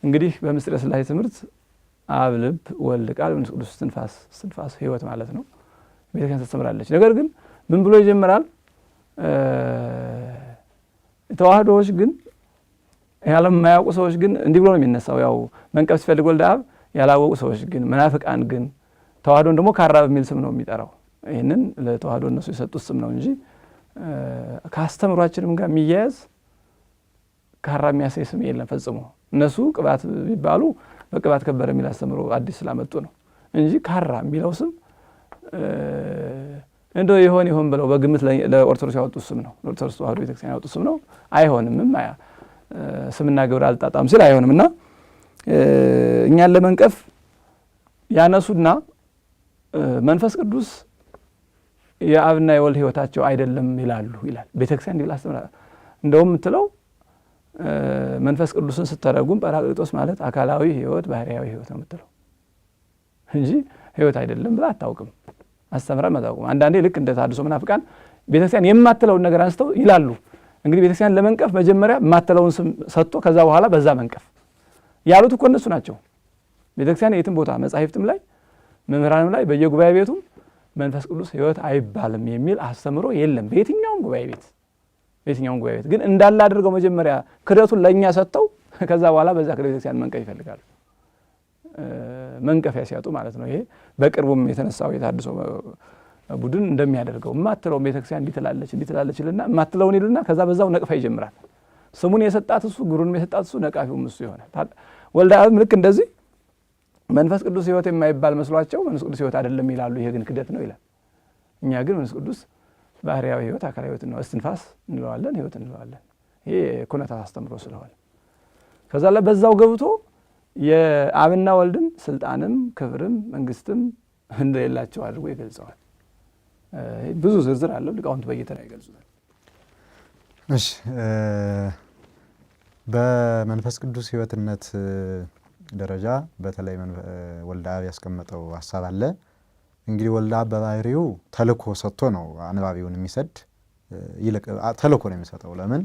እንግዲህ በምስጢረ ሥላሴ ትምህርት አብ ልብ፣ ወልድ ቃል፣ መንፈስ ቅዱስ እስትንፋስ፣ እስትንፋስ ሕይወት ማለት ነው ቤተክርስቲያን ታስተምራለች። ነገር ግን ምን ብሎ ይጀምራል? ተዋህዶዎች ግን ያለም የማያውቁ ሰዎች ግን እንዲህ ብሎ ነው የሚነሳው። ያው መንቀፍ ሲፈልግ ወልደ አብ ያላወቁ ሰዎች ግን መናፍቃን ግን ተዋህዶን ደግሞ ካራ በሚል ስም ነው የሚጠራው። ይህንን ለተዋህዶ እነሱ የሰጡት ስም ነው እንጂ ከአስተምሯችንም ጋር የሚያያዝ ካራ የሚያሳይ ስም የለም ፈጽሞ። እነሱ ቅባት ቢባሉ በቅባት ከበረ የሚል አስተምሮ አዲስ ስላመጡ ነው እንጂ ካራ የሚለው ስም እንደው ይሆን ብለው በግምት ለኦርቶዶክስ ያወጡት ስም ነው። ለኦርቶዶክስ ተዋህዶ ቤተክርስቲያን ያወጡት ስም ነው። አይሆንምም፣ ስምና ግብር አልጣጣም ሲል አይሆንምና እኛን ለመንቀፍ ያነሱና መንፈስ ቅዱስ የአብና የወልድ ሕይወታቸው አይደለም ይላሉ ይላል ቤተክርስቲያን። እንዲህ አስተምራ እንደውም የምትለው መንፈስ ቅዱስን ስተረጉም ጰራቅሊጦስ ማለት አካላዊ ሕይወት ባህሪያዊ ሕይወት ነው የምትለው እንጂ ሕይወት አይደለም ብላ አታውቅም፣ አስተምራም አታውቅም። አንዳንዴ ልክ እንደ ተሐድሶ መናፍቃን ቤተክርስቲያን የማትለውን ነገር አንስተው ይላሉ። እንግዲህ ቤተክርስቲያን ለመንቀፍ መጀመሪያ የማትለውን ስም ሰጥቶ ከዛ በኋላ በዛ መንቀፍ ያሉት እኮ እነሱ ናቸው። ቤተክርስቲያን የትም ቦታ መጻሕፍትም ላይ መምህራንም ላይ በየጉባኤ ቤቱ መንፈስ ቅዱስ ሕይወት አይባልም የሚል አስተምሮ የለም በየትኛውም ጉባኤ ቤት ግን እንዳለ አድርገው መጀመሪያ ክደቱን ለእኛ ሰጥተው ከዛ በኋላ በዛ ክደት ቤተክርስቲያን መንቀፍ ይፈልጋሉ። መንቀፊያ ሲያጡ ማለት ነው። ይሄ በቅርቡም የተነሳው የተሐድሶ ቡድን እንደሚያደርገው የማትለውን ቤተክርስቲያን እንዲትላለች ይልና የማትለውን ይልና ከዛ በዛው ነቅፋ ይጀምራል። ስሙን የሰጣት እሱ፣ ግብሩንም የሰጣት እሱ፣ ነቃፊውም እሱ ይሆናል። ወልደ አብ ልክ እንደዚህ መንፈስ ቅዱስ ሕይወት የማይባል መስሏቸው መንፈስ ቅዱስ ሕይወት አይደለም ይላሉ። ይሄ ግን ክደት ነው ይላል። እኛ ግን መንፈስ ቅዱስ ባህሪያዊ ሕይወት አካላዊ ሕይወት ነው። እስትንፋስ እንለዋለን፣ ሕይወት እንለዋለን። ይሄ ኩነታት አስተምሮ ስለሆነ ከዛ ላይ በዛው ገብቶ የአብና ወልድን ስልጣንም ክብርም መንግስትም እንደሌላቸው አድርጎ ይገልጸዋል። ብዙ ዝርዝር አለው። ሊቃውንት በየተራ ይገልጹታል። እሺ፣ በመንፈስ ቅዱስ ሕይወትነት ደረጃ በተለይ ወልደ አብ ያስቀመጠው ሀሳብ አለ። እንግዲህ ወልደ አብ በባህሪው ተልእኮ ሰጥቶ ነው አንባቢውን የሚሰድ ይልቅ ተልእኮ ነው የሚሰጠው። ለምን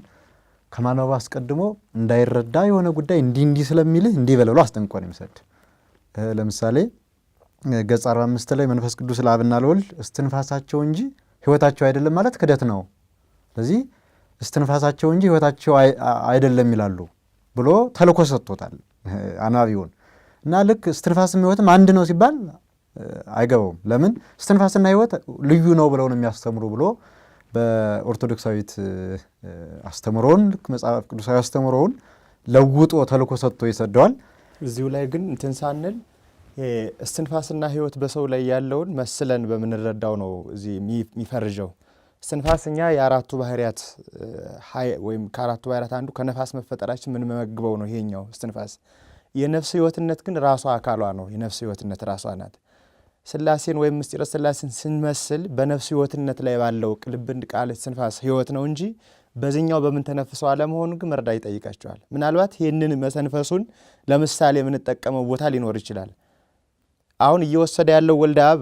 ከማንበቡ አስቀድሞ እንዳይረዳ የሆነ ጉዳይ እንዲህ ስለሚልህ እንዲህ በለው አስጠንቅቆ ነው የሚሰድ። ለምሳሌ ገጽ 45 ላይ መንፈስ ቅዱስ ለአብና ለወልድ እስትንፋሳቸው እንጂ ሕይወታቸው አይደለም ማለት ክደት ነው። ስለዚህ እስትንፋሳቸው እንጂ ሕይወታቸው አይደለም ይላሉ ብሎ ተልእኮ ሰጥቶታል አንባቢውን። እና ልክ እስትንፋስም ሕይወትም አንድ ነው ሲባል አይገባውም። ለምን እስትንፋስና ሕይወት ልዩ ነው ብለው ነው የሚያስተምሩ ብሎ በኦርቶዶክሳዊት አስተምሮውን ልክ መጽሐፍ ቅዱሳዊ አስተምሮውን ለውጦ ተልእኮ ሰጥቶ ይሰደዋል። እዚሁ ላይ ግን እንትን ሳንል እስትንፋስና ሕይወት በሰው ላይ ያለውን መስለን በምንረዳው ነው እዚህ የሚፈርጀው። እስትንፋስኛ የአራቱ ባህሪያት ወይም ከአራቱ ባህሪያት አንዱ ከነፋስ መፈጠራችን ምን መመግበው ነው ይሄኛው እስትንፋስ። የነፍስ ሕይወትነት ግን ራሷ አካሏ ነው። የነፍስ ሕይወትነት ራሷ ናት። ሥላሴን ወይም ምስጢረ ሥላሴን ስንመስል በነፍስ ሕይወትነት ላይ ባለው ልብን ቃል እስትንፋስ ሕይወት ነው እንጂ በዚህኛው በምንተነፍሰው አለመሆኑ ግን መረዳት ይጠይቃቸዋል። ምናልባት ይህንን መተንፈሱን ለምሳሌ የምንጠቀመው ቦታ ሊኖር ይችላል። አሁን እየወሰደ ያለው ወልደ አብ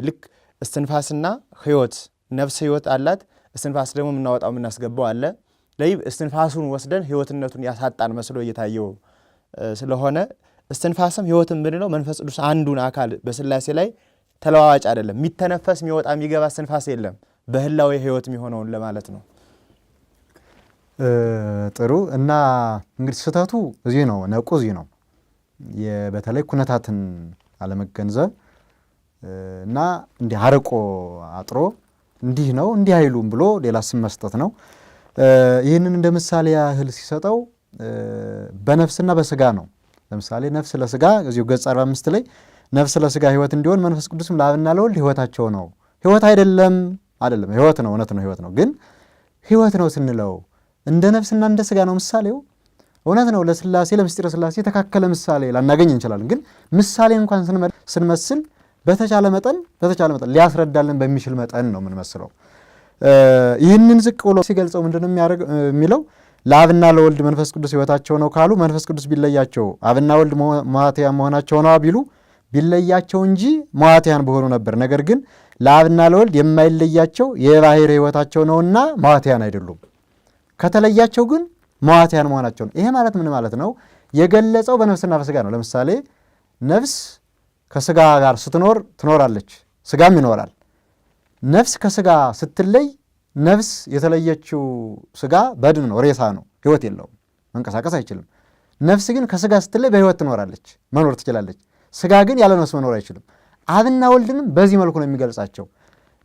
ልክ እስትንፋስና ህይወት ነፍስ ህይወት አላት። እስትንፋስ ደግሞ የምናወጣው የምናስገባው አለ። ለይ እስትንፋሱን ወስደን ህይወትነቱን ያሳጣን መስሎ እየታየው ስለሆነ እስትንፋስም ህይወትም ምንድነው መንፈስ ቅዱስ አንዱን አካል በስላሴ ላይ ተለዋዋጭ አይደለም። የሚተነፈስ የሚወጣ የሚገባ እስትንፋስ የለም። በህላዌ ህይወት የሚሆነውን ለማለት ነው። ጥሩ እና እንግዲህ ስህተቱ እዚህ ነው፣ ነቁ እዚህ ነው። በተለይ ኩነታትን አለመገንዘብ እና እንዲህ አርቆ አጥሮ እንዲህ ነው እንዲህ አይሉም ብሎ ሌላ ስም መስጠት ነው። ይህንን እንደ ምሳሌ ያህል ሲሰጠው በነፍስና በስጋ ነው። ለምሳሌ ነፍስ ለስጋ እዚሁ ገጽ 45 ላይ ነፍስ ለስጋ ህይወት እንዲሆን መንፈስ ቅዱስም ለአብና ለወልድ ህይወታቸው ነው። ህይወት አይደለም ህይወት ነው፣ እውነት ነው፣ ህይወት ነው። ግን ህይወት ነው ስንለው እንደ ነፍስና እንደ ስጋ ነው ምሳሌው። እውነት ነው ለስላሴ ለምስጢረ ስላሴ የተካከለ ምሳሌ ላናገኝ እንችላለን። ግን ምሳሌ እንኳን ስንመስል በተቻለ መጠን ሊያስረዳልን በሚችል መጠን ነው የምንመስለው። ይህንን ዝቅ ብሎ ሲገልጸው ምንድነው የሚለው? ለአብና ለወልድ መንፈስ ቅዱስ ህይወታቸው ነው ካሉ መንፈስ ቅዱስ ቢለያቸው አብና ወልድ መዋትያን መሆናቸው ነው ቢሉ ቢለያቸው እንጂ መዋትያን በሆኑ ነበር። ነገር ግን ለአብና ለወልድ የማይለያቸው የባህር ህይወታቸው ነውና መዋትያን አይደሉም። ከተለያቸው ግን መዋትያን መሆናቸው ነው። ይሄ ማለት ምን ማለት ነው? የገለጸው በነፍስና በስጋ ነው። ለምሳሌ ነፍስ ከስጋ ጋር ስትኖር ትኖራለች፣ ስጋም ይኖራል። ነፍስ ከስጋ ስትለይ ነፍስ የተለየችው ስጋ በድን ነው፣ ሬሳ ነው፣ ህይወት የለውም፣ መንቀሳቀስ አይችልም። ነፍስ ግን ከስጋ ስትለይ በህይወት ትኖራለች፣ መኖር ትችላለች። ስጋ ግን ያለ ነፍስ መኖር አይችልም። አብና ወልድንም በዚህ መልኩ ነው የሚገልጻቸው።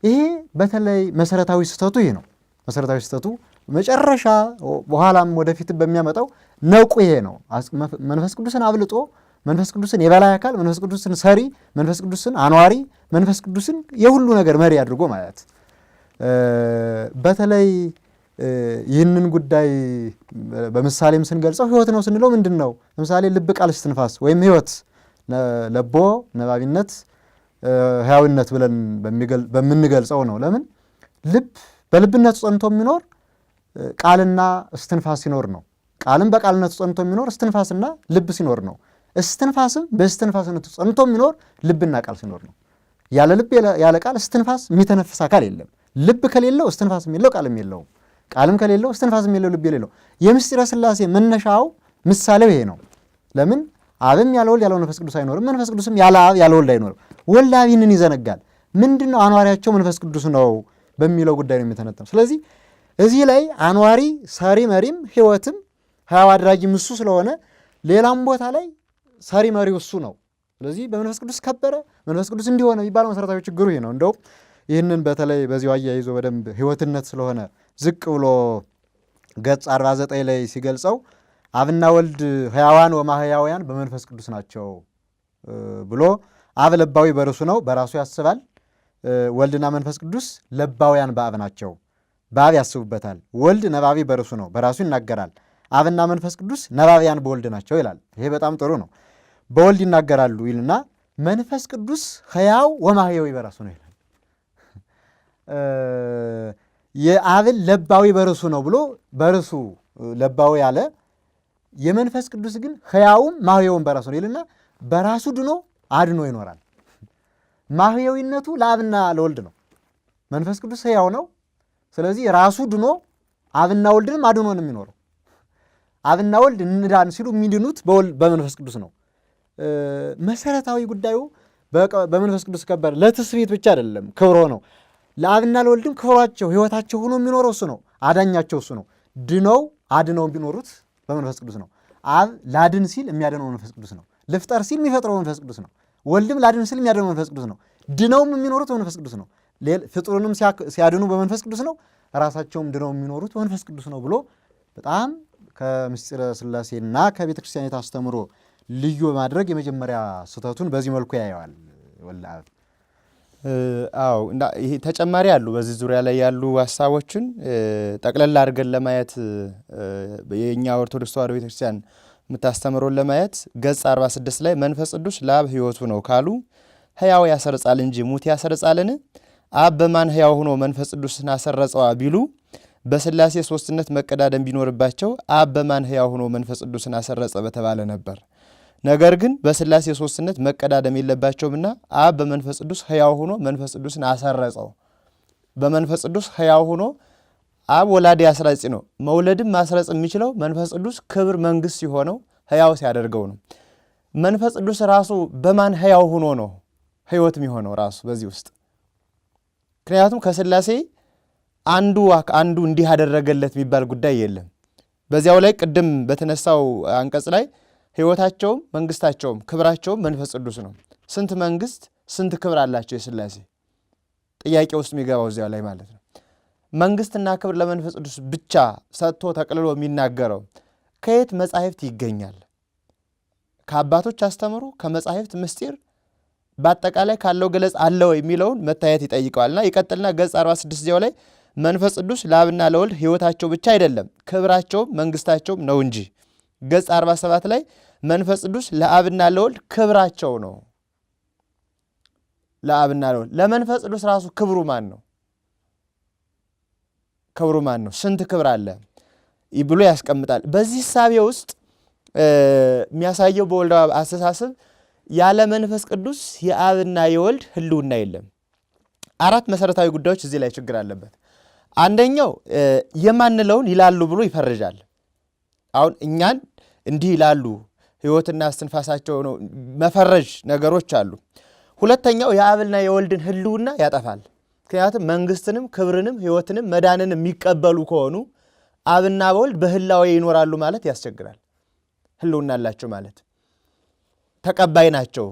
ይሄ በተለይ መሰረታዊ ስህተቱ ይሄ ነው። መሰረታዊ ስህተቱ መጨረሻ በኋላም ወደፊት በሚያመጣው ነቁ ይሄ ነው። መንፈስ ቅዱስን አብልጦ መንፈስ ቅዱስን የበላይ አካል፣ መንፈስ ቅዱስን ሰሪ፣ መንፈስ ቅዱስን አኗሪ፣ መንፈስ ቅዱስን የሁሉ ነገር መሪ አድርጎ ማለት። በተለይ ይህንን ጉዳይ በምሳሌም ስንገልጸው ህይወት ነው ስንለው ምንድን ነው? ለምሳሌ ልብ፣ ቃል፣ እስትንፋስ ወይም ህይወት ለቦ ነባቢነት፣ ህያዊነት ብለን በምንገልጸው ነው። ለምን ልብ በልብነቱ ጸንቶ የሚኖር ቃልና እስትንፋስ ሲኖር ነው። ቃልም በቃልነቱ ጸንቶ የሚኖር እስትንፋስና ልብ ሲኖር ነው። እስትንፋስም በእስትንፋስነቱ ጸንቶ የሚኖር ልብና ቃል ሲኖር ነው። ያለ ልብ ያለ ቃል እስትንፋስ የሚተነፍስ አካል የለም። ልብ ከሌለው እስትንፋስም የለው ቃልም የለውም። ቃልም ከሌለው እስትንፋስም የለው ልብ የሌለው። የምስጢረ ሥላሴ መነሻው ምሳሌው ይሄ ነው። ለምን አብም ያለ ወልድ ያለ መንፈስ ቅዱስ አይኖርም፣ መንፈስ ቅዱስም ያለ አብ ያለ ወልድ አይኖርም። ወልድ አብ ይህንን ይዘነጋል። ምንድን ነው አኗሪያቸው መንፈስ ቅዱስ ነው በሚለው ጉዳይ ነው የሚተነተነው። ስለዚህ እዚህ ላይ አኗሪ ሰሪ መሪም ህይወትም ሕያው አድራጊም እሱ ስለሆነ ሌላም ቦታ ላይ ሰሪ መሪው እሱ ነው። ስለዚህ በመንፈስ ቅዱስ ከበረ መንፈስ ቅዱስ እንዲሆነ የሚባለው መሰረታዊ ችግሩ ይሄ ነው። እንደውም ይህንን በተለይ በዚሁ አያይዞ በደንብ ህይወትነት ስለሆነ ዝቅ ብሎ ገጽ 49 ላይ ሲገልጸው አብና ወልድ ሕያዋን ወማሕያውያን በመንፈስ ቅዱስ ናቸው ብሎ አብ ለባዊ በርሱ ነው፣ በራሱ ያስባል። ወልድና መንፈስ ቅዱስ ለባውያን በአብ ናቸው፣ በአብ ያስቡበታል። ወልድ ነባቢ በርሱ ነው፣ በራሱ ይናገራል። አብና መንፈስ ቅዱስ ነባቢያን በወልድ ናቸው ይላል። ይሄ በጣም ጥሩ ነው። በወልድ ይናገራሉ ይልና መንፈስ ቅዱስ ሕያው ወማሕያዊ በራሱ ነው ይላል። የአብን ለባዊ በርሱ ነው ብሎ በርሱ ለባዊ ያለ፣ የመንፈስ ቅዱስ ግን ሕያውም ማሕያውም በራሱ ነው ይልና በራሱ ድኖ አድኖ ይኖራል። ማሕያዊነቱ ለአብና ለወልድ ነው። መንፈስ ቅዱስ ሕያው ነው። ስለዚህ ራሱ ድኖ አብና ወልድንም አድኖ ነው የሚኖረው። አብና ወልድ እንዳን ሲሉ የሚድኑት በመንፈስ ቅዱስ ነው። መሰረታዊ ጉዳዩ በመንፈስ ቅዱስ ከበር ለትስብእት ብቻ አይደለም፣ ክብሮ ነው። ለአብና ለወልድም ክብሯቸው ሕይወታቸው ሆኖ የሚኖረው እሱ ነው። አዳኛቸው እሱ ነው። ድነው አድነው የሚኖሩት በመንፈስ ቅዱስ ነው። አብ ላድን ሲል የሚያድነው መንፈስ ቅዱስ ነው። ልፍጠር ሲል የሚፈጥረው መንፈስ ቅዱስ ነው። ወልድም ላድን ሲል የሚያድነው መንፈስ ቅዱስ ነው። ድነውም የሚኖሩት በመንፈስ ቅዱስ ነው። ፍጡሩንም ሲያድኑ በመንፈስ ቅዱስ ነው። ራሳቸውም ድነው የሚኖሩት በመንፈስ ቅዱስ ነው ብሎ በጣም ከምስጢረ ሥላሴና ከቤተ ክርስቲያኒት አስተምሮ ልዩ በማድረግ የመጀመሪያ ስህተቱን በዚህ መልኩ ያየዋል ወልደ አብ። አዎ ይሄ ተጨማሪ አሉ። በዚህ ዙሪያ ላይ ያሉ ሀሳቦችን ጠቅለል አድርገን ለማየት የእኛ ኦርቶዶክስ ተዋሕዶ ቤተክርስቲያን የምታስተምረውን ለማየት ገጽ 46 ላይ መንፈስ ቅዱስ ለአብ ሕይወቱ ነው ካሉ ሕያው ያሰርጻል እንጂ ሙት ያሰርጻልን? አብ በማን ሕያው ሆኖ መንፈስ ቅዱስን አሰረጸዋ ቢሉ በስላሴ ሶስትነት መቀዳደም ቢኖርባቸው አብ በማን ሕያው ሆኖ መንፈስ ቅዱስን አሰረጸ በተባለ ነበር። ነገር ግን በስላሴ ሶስትነት መቀዳደም የለባቸውምና አብ በመንፈስ ቅዱስ ሕያው ሆኖ መንፈስ ቅዱስን አሰረጸው። በመንፈስ ቅዱስ ሕያው ሆኖ አብ ወላዲ አስራጺ ነው። መውለድም ማስረጽ የሚችለው መንፈስ ቅዱስ ክብር መንግስት ሲሆነው ሕያው ሲያደርገው ነው። መንፈስ ቅዱስ ራሱ በማን ሕያው ሆኖ ነው ሕይወት የሚሆነው ራሱ በዚህ ውስጥ? ምክንያቱም ከስላሴ አንዱ እንዲህ ያደረገለት የሚባል ጉዳይ የለም። በዚያው ላይ ቅድም በተነሳው አንቀጽ ላይ ሕይወታቸውም መንግስታቸውም ክብራቸውም መንፈስ ቅዱስ ነው። ስንት መንግስት ስንት ክብር አላቸው የስላሴ? ጥያቄ ውስጥ የሚገባው እዚያው ላይ ማለት ነው። መንግስትና ክብር ለመንፈስ ቅዱስ ብቻ ሰጥቶ ተቅልሎ የሚናገረው ከየት መጻሕፍት ይገኛል? ከአባቶች አስተምሮ ከመጻሕፍት ምስጢር በአጠቃላይ ካለው ገለጽ አለው የሚለውን መታየት ይጠይቀዋልና ይቀጥልና ገጽ 46 ዚያው ላይ መንፈስ ቅዱስ ለአብና ለወልድ ሕይወታቸው ብቻ አይደለም ክብራቸውም መንግስታቸውም ነው እንጂ። ገጽ 47 ላይ መንፈስ ቅዱስ ለአብና ለወልድ ክብራቸው ነው። ለአብና ለወልድ ለመንፈስ ቅዱስ ራሱ ክብሩ ማን ነው? ክብሩ ማን ነው? ስንት ክብር አለ ብሎ ያስቀምጣል። በዚህ ሳቤ ውስጥ የሚያሳየው በወልድ አስተሳሰብ ያለ መንፈስ ቅዱስ የአብና የወልድ ህልውና የለም። አራት መሰረታዊ ጉዳዮች እዚህ ላይ ችግር አለበት። አንደኛው የማንለውን ይላሉ ብሎ ይፈርጃል። አሁን እኛን እንዲህ ይላሉ ሕይወትና እስትንፋሳቸው ነው መፈረጅ ነገሮች አሉ። ሁለተኛው የአብና የወልድን ህልውና ያጠፋል። ምክንያቱም መንግስትንም ክብርንም ሕይወትንም መዳንንም የሚቀበሉ ከሆኑ አብና በወልድ በህላዌ ይኖራሉ ማለት ያስቸግራል። ህልውና አላቸው ማለት ተቀባይ ናቸው።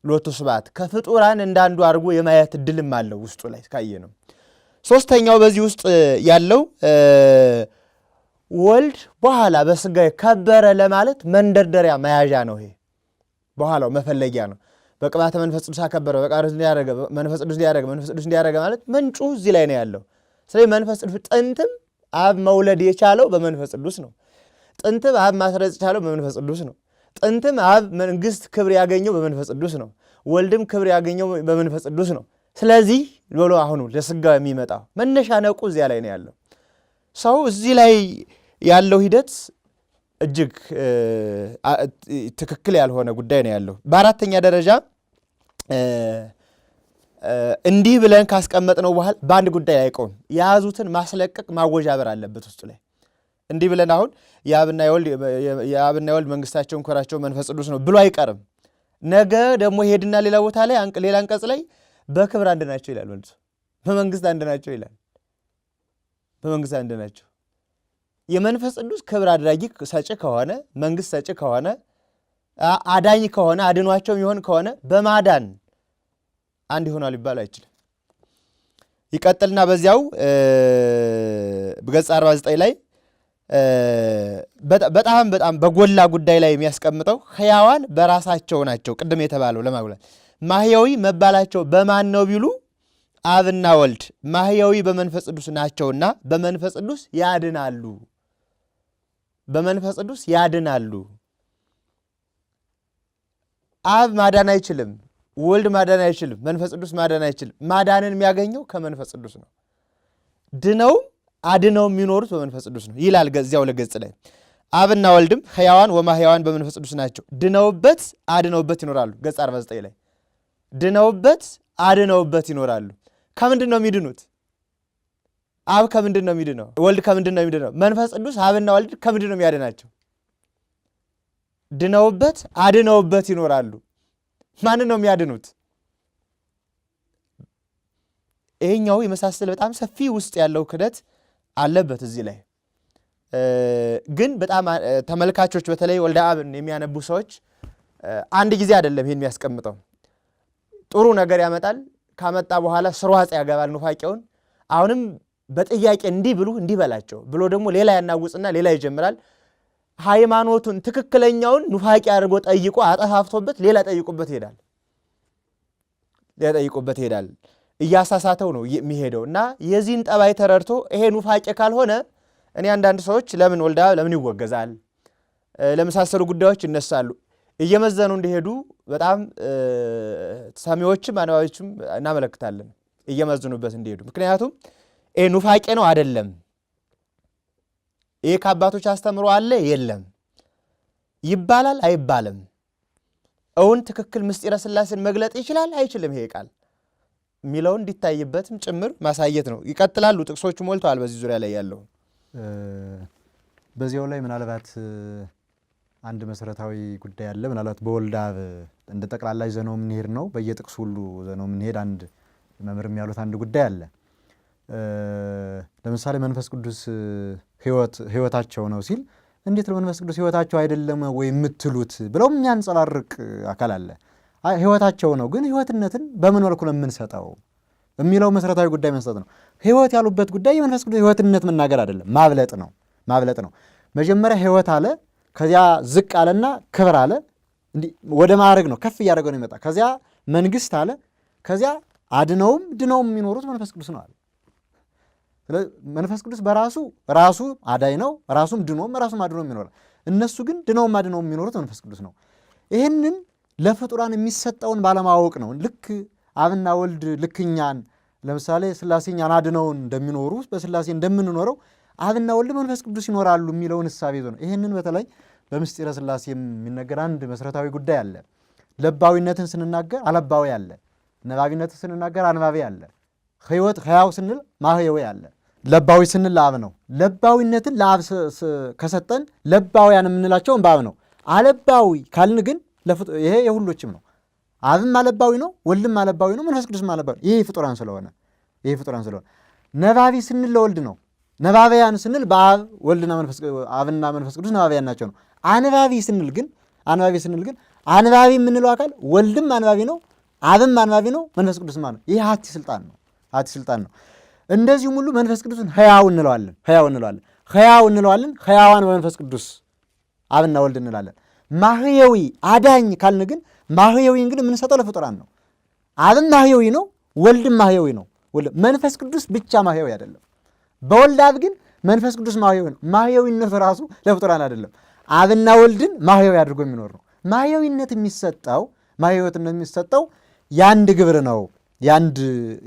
ሎቱ ስብሐት ከፍጡራን እንዳንዱ አድርጎ የማየት እድልም አለው ውስጡ ላይ ካየ ነው። ሶስተኛው በዚህ ውስጥ ያለው ወልድ በኋላ በስጋ ከበረ ለማለት መንደርደሪያ መያዣ ነው። ይሄ በኋላው መፈለጊያ ነው። በቅባተ መንፈስ ቅዱስ አከበረ፣ በቃርስ እንዲያደረገ መንፈስ ቅዱስ እንዲያደረገ ማለት ምንጩ እዚህ ላይ ነው ያለው። ስለዚህ መንፈስ ቅዱስ ጥንትም አብ መውለድ የቻለው በመንፈስ ቅዱስ ነው። ጥንትም አብ ማስረጽ የቻለው በመንፈስ ቅዱስ ነው። ጥንትም አብ መንግስት ክብር ያገኘው በመንፈስ ቅዱስ ነው። ወልድም ክብር ያገኘው በመንፈስ ቅዱስ ነው። ስለዚህ ብሎ አሁኑ ለስጋው የሚመጣው መነሻ ነቁ እዚያ ላይ ነው ያለው። ሰው እዚህ ላይ ያለው ሂደት እጅግ ትክክል ያልሆነ ጉዳይ ነው ያለው። በአራተኛ ደረጃ እንዲህ ብለን ካስቀመጥነው በኋላ በአንድ ጉዳይ አይቆም። የያዙትን ማስለቀቅ ማወዣበር አለበት ውስጡ ላይ። እንዲህ ብለን አሁን የአብና የወልድ መንግስታቸውን ክብራቸው መንፈስ ቅዱስ ነው ብሎ አይቀርም። ነገ ደግሞ ሄድና ሌላ ቦታ ላይ ሌላ አንቀጽ ላይ በክብር አንድ ናቸው ይላል። መልሶ በመንግስት አንድ ናቸው ይላል። በመንግስት አንድ ናቸው። የመንፈስ ቅዱስ ክብር አድራጊ ሰጪ ከሆነ መንግስት ሰጪ ከሆነ አዳኝ ከሆነ አድኗቸው የሚሆን ከሆነ በማዳን አንድ ይሆናል ሊባል አይችልም። ይቀጥልና በዚያው በገጽ 49 ላይ በጣም በጎላ ጉዳይ ላይ የሚያስቀምጠው ሕያዋን በራሳቸው ናቸው። ቅድም የተባለው ለማጉላት ማህያዊ መባላቸው በማን ነው ቢሉ አብና ወልድ ማህያዊ በመንፈስ ቅዱስ ናቸውና በመንፈስ ቅዱስ ያድናሉ። በመንፈስ ቅዱስ ያድናሉ። አብ ማዳን አይችልም፣ ወልድ ማዳን አይችልም፣ መንፈስ ቅዱስ ማዳን አይችልም። ማዳንን የሚያገኘው ከመንፈስ ቅዱስ ነው። ድነውም አድነው የሚኖሩት በመንፈስ ቅዱስ ነው ይላል እዚያው ለገጽ ላይ። አብና ወልድም ሕያዋን ወማሕያዋን በመንፈስ ቅዱስ ናቸው፣ ድነውበት አድነውበት ይኖራሉ። ገጽ 49 ላይ ድነውበት አድነውበት ይኖራሉ። ከምንድን ነው የሚድኑት? አብ ከምንድን ነው የሚድነው? ወልድ ከምንድን ነው የሚድነው? መንፈስ ቅዱስ አብና ወልድ ከምንድን ነው የሚያድናቸው? ድነውበት አድነውበት ይኖራሉ። ማንን ነው የሚያድኑት? ይሄኛው የመሳሰል በጣም ሰፊ ውስጥ ያለው ክደት አለበት እዚህ ላይ ግን በጣም ተመልካቾች በተለይ ወልደ አብን የሚያነቡ ሰዎች አንድ ጊዜ አይደለም ይሄን የሚያስቀምጠው። ጥሩ ነገር ያመጣል፣ ካመጣ በኋላ ስርዋጽ ያገባል ኑፋቄውን። አሁንም በጥያቄ እንዲህ ብሉ እንዲህ በላቸው ብሎ ደግሞ ሌላ ያናውጽና ሌላ ይጀምራል። ሃይማኖቱን ትክክለኛውን ኑፋቄ አድርጎ ጠይቆ አጠፋፍቶበት ሌላ ጠይቁበት ይሄዳል። እያሳሳተው ነው የሚሄደው እና የዚህን ጠባይ ተረድቶ ይሄ ኑፋቄ ካልሆነ እኔ አንዳንድ ሰዎች ለምን ወልደ አብ ለምን ይወገዛል ለመሳሰሉ ጉዳዮች ይነሳሉ። እየመዘኑ እንዲሄዱ በጣም ሰሚዎችም አንባቢዎችም እናመለክታለን፣ እየመዘኑበት እንዲሄዱ። ምክንያቱም ኑፋቄ ነው አይደለም? ይሄ ከአባቶች አስተምሮ አለ የለም? ይባላል አይባልም? እውን ትክክል ምስጢረ ሥላሴን መግለጥ ይችላል አይችልም ይሄ ቃል የሚለውን እንዲታይበትም ጭምር ማሳየት ነው። ይቀጥላሉ፣ ጥቅሶቹ ሞልተዋል በዚህ ዙሪያ ላይ ያለው። በዚያው ላይ ምናልባት አንድ መሰረታዊ ጉዳይ አለ። ምናልባት በወልደ አብ እንደ ጠቅላላ ይዘነው የምንሄድ ነው። በየጥቅሱ ሁሉ ይዘነው የምንሄድ አንድ መምህርም ያሉት አንድ ጉዳይ አለ። ለምሳሌ መንፈስ ቅዱስ ሕይወታቸው ነው ሲል እንዴት ነው መንፈስ ቅዱስ ሕይወታቸው አይደለም ወይ የምትሉት ብለው የሚያንጸባርቅ አካል አለ። ሕይወታቸው ነው ግን ሕይወትነትን በምን መልኩ ነው የምንሰጠው የሚለው መሰረታዊ ጉዳይ መስጠት ነው። ሕይወት ያሉበት ጉዳይ የመንፈስ ቅዱስ ሕይወትነት መናገር አይደለም፣ ማብለጥ ነው። መጀመሪያ ሕይወት አለ፣ ከዚያ ዝቅ አለና ክብር አለ። እንዲህ ወደ ማዕረግ ነው፣ ከፍ እያደረገው ነው ይመጣ። ከዚያ መንግስት አለ፣ ከዚያ አድነውም ድነውም የሚኖሩት መንፈስ ቅዱስ ነው አለ። መንፈስ ቅዱስ ራሱ አዳኝ ነው፣ ራሱም ድኖም ራሱም አድኖም ይኖራል። እነሱ ግን ድነውም አድነውም የሚኖሩት መንፈስ ቅዱስ ነው። ይህንን ለፍጡራን የሚሰጠውን ባለማወቅ ነው። ልክ አብና ወልድ ልክኛን ለምሳሌ ሥላሴ እኛን አድነውን እንደሚኖሩ በሥላሴ እንደምንኖረው አብና ወልድ መንፈስ ቅዱስ ይኖራሉ የሚለውን እሳቤ ይዞ ነው። ይህንን በተለይ በምስጢረ ሥላሴ የሚነገር አንድ መሰረታዊ ጉዳይ አለ። ለባዊነትን ስንናገር አለባዊ አለ፣ ነባቢነትን ስንናገር አንባቢ አለ፣ ሕያው ስንል ማህየዊ አለ። ለባዊ ስንል ለአብ ነው። ለባዊነትን ለአብ ከሰጠን ለባውያን የምንላቸውን በአብ ነው። አለባዊ ካልን ግን ይሄ የሁሎችም ነው። አብም አለባዊ ነው፣ ወልድም አለባዊ ነው፣ መንፈስ ቅዱስም አለባዊ ነው። ይሄ ፍጡራን ስለሆነ ነባቢ ስንል ለወልድ ነው። ነባቢያን ስንል በአብ ወልድና አብና መንፈስ ቅዱስ ነባቢያን ናቸው ነው። አንባቢ ስንል ግን አንባቢ የምንለው አካል ወልድም አንባቢ ነው፣ አብም አንባቢ ነው፣ መንፈስ ቅዱስም ነው። ይሄ ሀቲ ስልጣን ነው። እንደዚሁም ሁሉ መንፈስ ቅዱስን ሕያው እንለዋለን። ሕያዋን በመንፈስ ቅዱስ አብና ወልድ እንላለን። ማህየዊ አዳኝ ካልን ግን ማህየዊን ግን የምንሰጠው ለፍጡራን ነው። አብም ማህየዊ ነው፣ ወልድም ማህየዊ ነው። መንፈስ ቅዱስ ብቻ ማህየዊ አይደለም። በወልድ አብ ግን መንፈስ ቅዱስ ማህየዊ ነው። ማህየዊነት ራሱ ለፍጡራን አይደለም። አብና ወልድን ማህየዊ አድርጎ የሚኖር ነው። ማህየዊነት የሚሰጠው የአንድ ግብር ነው፣ የአንድ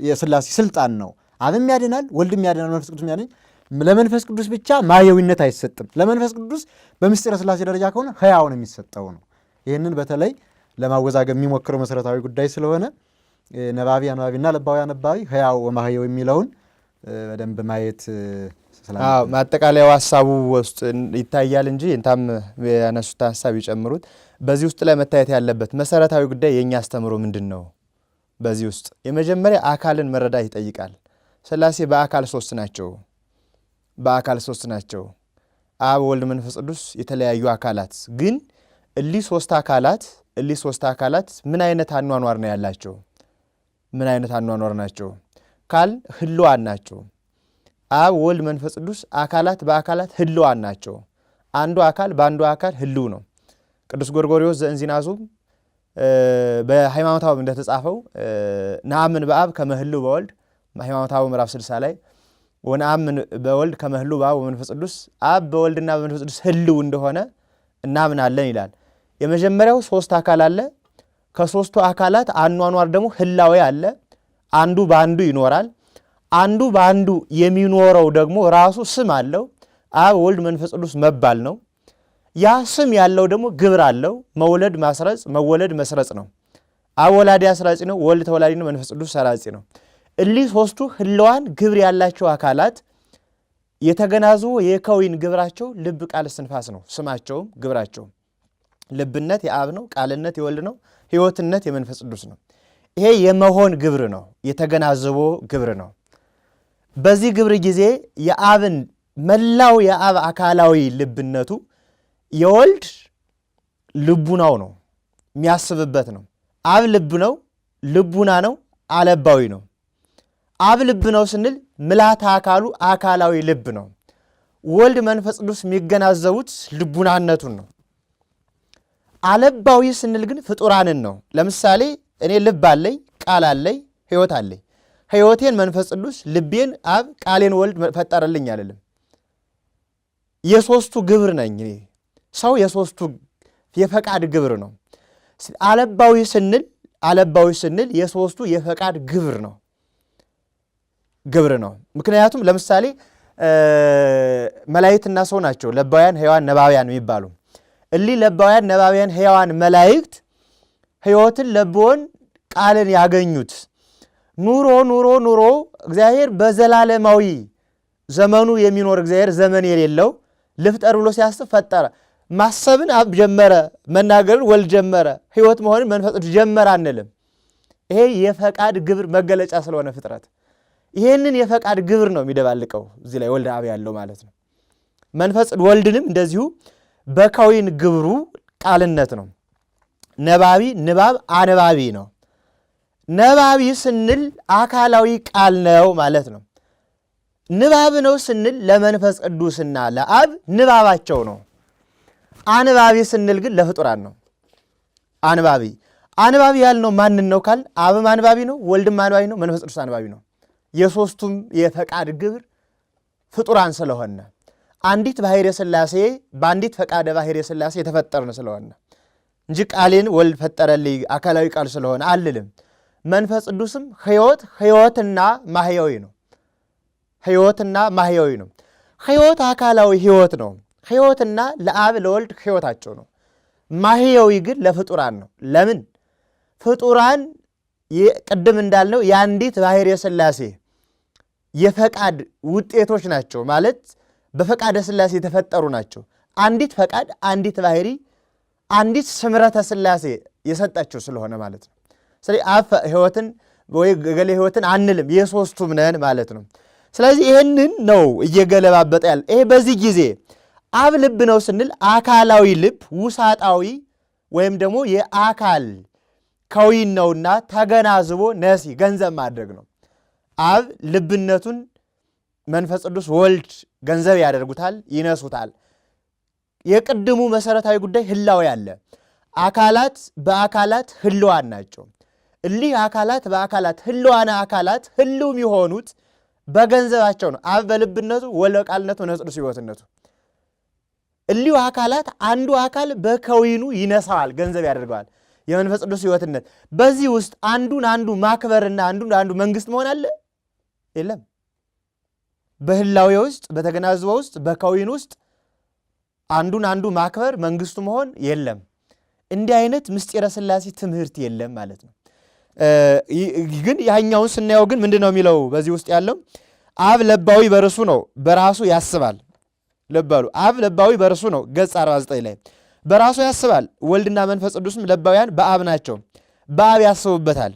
የሥላሴ ስልጣን ነው። አብም ያድናል፣ ወልድም ያድናል፣ መንፈስ ቅዱስ ያድናል። ለመንፈስ ቅዱስ ብቻ ማህየዊነት አይሰጥም። ለመንፈስ ቅዱስ በምስጢረ ሥላሴ ደረጃ ከሆነ ሕያው ነው የሚሰጠው ነው። ይህንን በተለይ ለማወዛገብ የሚሞክረው መሰረታዊ ጉዳይ ስለሆነ ነባቢ አንባቢና ለባዊ አነባቢ፣ ሕያው ወማህየው የሚለውን በደንብ ማየት ማጠቃለያው ሀሳቡ ውስጥ ይታያል እንጂ እንታም ያነሱት ሀሳብ ይጨምሩት። በዚህ ውስጥ ላይ መታየት ያለበት መሰረታዊ ጉዳይ የእኛ አስተምሮ ምንድን ነው? በዚህ ውስጥ የመጀመሪያ አካልን መረዳት ይጠይቃል። ሥላሴ በአካል ሶስት ናቸው። አብ ወልድ መንፈስ ቅዱስ የተለያዩ አካላት ግን እሊህ ሶስት አካላት ምን አይነት አኗኗር ነው ያላቸው? ምን አይነት አኗኗር ናቸው ካል ህልዋን ናቸው። አብ ወልድ መንፈስ ቅዱስ አካላት በአካላት ህልዋን ናቸው። አንዱ አካል በአንዱ አካል ህልው ነው። ቅዱስ ጎርጎርዮስ ዘእንዚናዙም በሃይማኖታዊ እንደተጻፈው ነአምን በአብ ከመህልው በወልድ ሃይማኖታዊ ምዕራፍ 60 ላይ ወነአምን በወልድ ከመህልው በአብ ወመንፈስ ቅዱስ አብ በወልድና በመንፈስ ቅዱስ ህልው እንደሆነ እናምናለን ይላል። የመጀመሪያው ሶስት አካል አለ። ከሶስቱ አካላት አኗኗር ደግሞ ህላዌ አለ። አንዱ በአንዱ ይኖራል። አንዱ በአንዱ የሚኖረው ደግሞ ራሱ ስም አለው። አብ ወልድ መንፈስ ቅዱስ መባል ነው። ያ ስም ያለው ደግሞ ግብር አለው። መውለድ ማስረጽ፣ መወለድ መስረጽ ነው። አብ ወላዲ አስራጺ ነው፣ ወልድ ተወላዲ ነው፣ መንፈስ ቅዱስ ሰራጺ ነው። እሊህ ሶስቱ ህልዋን ግብር ያላቸው አካላት የተገናዙ የከዊን ግብራቸው ልብ፣ ቃል፣ እስትንፋስ ነው። ስማቸውም ግብራቸውም ልብነት የአብ ነው፣ ቃልነት የወልድ ነው፣ ሕይወትነት የመንፈስ ቅዱስ ነው። ይሄ የመሆን ግብር ነው፣ የተገናዘቦ ግብር ነው። በዚህ ግብር ጊዜ የአብን መላው የአብ አካላዊ ልብነቱ የወልድ ልቡናው ነው፣ የሚያስብበት ነው። አብ ልብ ነው፣ ልቡና ነው፣ አለባዊ ነው። አብ ልብ ነው ስንል ምልዓተ አካሉ አካላዊ ልብ ነው። ወልድ መንፈስ ቅዱስ የሚገናዘቡት ልቡናነቱን ነው። አለባዊ ስንል ግን ፍጡራንን ነው። ለምሳሌ እኔ ልብ አለኝ፣ ቃል አለኝ፣ ሕይወት አለኝ። ሕይወቴን መንፈስ ቅዱስ፣ ልቤን አብ፣ ቃሌን ወልድ ፈጠረልኝ አይደለም። የሶስቱ ግብር ነኝ እኔ። ሰው የሶስቱ የፈቃድ ግብር ነው። አለባዊ ስንል የሶስቱ የፈቃድ ግብር ነው። ግብር ነው። ምክንያቱም ለምሳሌ መላእክትና ሰው ናቸው ለባውያን ሕያዋን ነባብያን የሚባሉ። እሊህ ለባውያን ነባብያን ሕያዋን መላእክት ሕይወትን ለብዎን ቃልን ያገኙት ኑሮ ኑሮ ኑሮ እግዚአብሔር በዘላለማዊ ዘመኑ የሚኖር እግዚአብሔር ዘመን የሌለው ልፍጠር ብሎ ሲያስብ ፈጠረ። ማሰብን አብ ጀመረ፣ መናገርን ወልድ ጀመረ፣ ሕይወት መሆንን መንፈስ ቅዱስ ጀመረ አንልም። ይሄ የፈቃድ ግብር መገለጫ ስለሆነ ፍጥረት ይሄንን የፈቃድ ግብር ነው የሚደባልቀው እዚህ ላይ ወልድ አብ ያለው ማለት ነው። መንፈስ ወልድንም እንደዚሁ በከዊን ግብሩ ቃልነት ነው። ነባቢ ንባብ አነባቢ ነው። ነባቢ ስንል አካላዊ ቃል ነው ማለት ነው። ንባብ ነው ስንል ለመንፈስ ቅዱስና ለአብ ንባባቸው ነው። አንባቢ ስንል ግን ለፍጡራን ነው። አንባቢ ያልነው ማንን ነው ካል አብም አንባቢ ነው፣ ወልድም አንባቢ ነው፣ መንፈስ ቅዱስ አንባቢ ነው። የሶስቱም የፈቃድ ግብር ፍጡራን ስለሆነ አንዲት ባሕርየ ሥላሴ በአንዲት ፈቃደ ባሕርየ ሥላሴ የተፈጠርን ስለሆነ እንጂ ቃሌን ወልድ ፈጠረልኝ አካላዊ ቃል ስለሆነ አልልም። መንፈስ ቅዱስም ሕይወትና ማሕያዊ ነው። ሕይወትና ማሕያዊ ነው። ሕይወት አካላዊ ሕይወት ነው። ሕይወትና ለአብ ለወልድ ሕይወታቸው ነው። ማሕያዊ ግን ለፍጡራን ነው። ለምን? ፍጡራን ቅድም እንዳልነው የአንዲት ባሕርየ ሥላሴ የፈቃድ ውጤቶች ናቸው። ማለት በፈቃደ ሥላሴ የተፈጠሩ ናቸው። አንዲት ፈቃድ፣ አንዲት ባሕሪ፣ አንዲት ስምረተ ሥላሴ የሰጣቸው ስለሆነ ማለት ነው። ስለዚህ አብ ሕይወትን ወይ ገሌ ሕይወትን አንልም፣ የሦስቱም ነን ማለት ነው። ስለዚህ ይህንን ነው እየገለባበጠ ያለ። ይሄ በዚህ ጊዜ አብ ልብ ነው ስንል አካላዊ ልብ ውሳጣዊ ወይም ደግሞ የአካል ከዊን ነውና ተገናዝቦ ነሲ ገንዘብ ማድረግ ነው። አብ ልብነቱን መንፈስ ቅዱስ ወልድ ገንዘብ ያደርጉታል፣ ይነሱታል። የቅድሙ መሰረታዊ ጉዳይ ህላዌ ያለ አካላት በአካላት ህልዋን ናቸው። እሊህ አካላት በአካላት ህልዋና አካላት ህልው የሚሆኑት በገንዘባቸው ነው። አብ በልብነቱ ወልድ በቃልነቱ መንፈስ ቅዱስ ሕይወትነቱ። እሊሁ አካላት አንዱ አካል በከዊኑ ይነሳዋል፣ ገንዘብ ያደርገዋል፣ የመንፈስ ቅዱስ ሕይወትነት። በዚህ ውስጥ አንዱን አንዱ ማክበርና አንዱን አንዱ መንግስት መሆን አለ የለም። በህላዌ ውስጥ በተገናዝበ ውስጥ በከዊን ውስጥ አንዱን አንዱ ማክበር መንግስቱ መሆን የለም። እንዲህ አይነት ምስጢረ ሥላሴ ትምህርት የለም ማለት ነው። ግን ያኛውን ስናየው ግን ምንድን ነው የሚለው በዚህ ውስጥ ያለው? አብ ለባዊ በርሱ ነው በራሱ ያስባል። ለባሉ አብ ለባዊ በርሱ ነው ገጽ 49 ላይ በራሱ ያስባል። ወልድና መንፈስ ቅዱስም ለባውያን በአብ ናቸው፣ በአብ ያስቡበታል።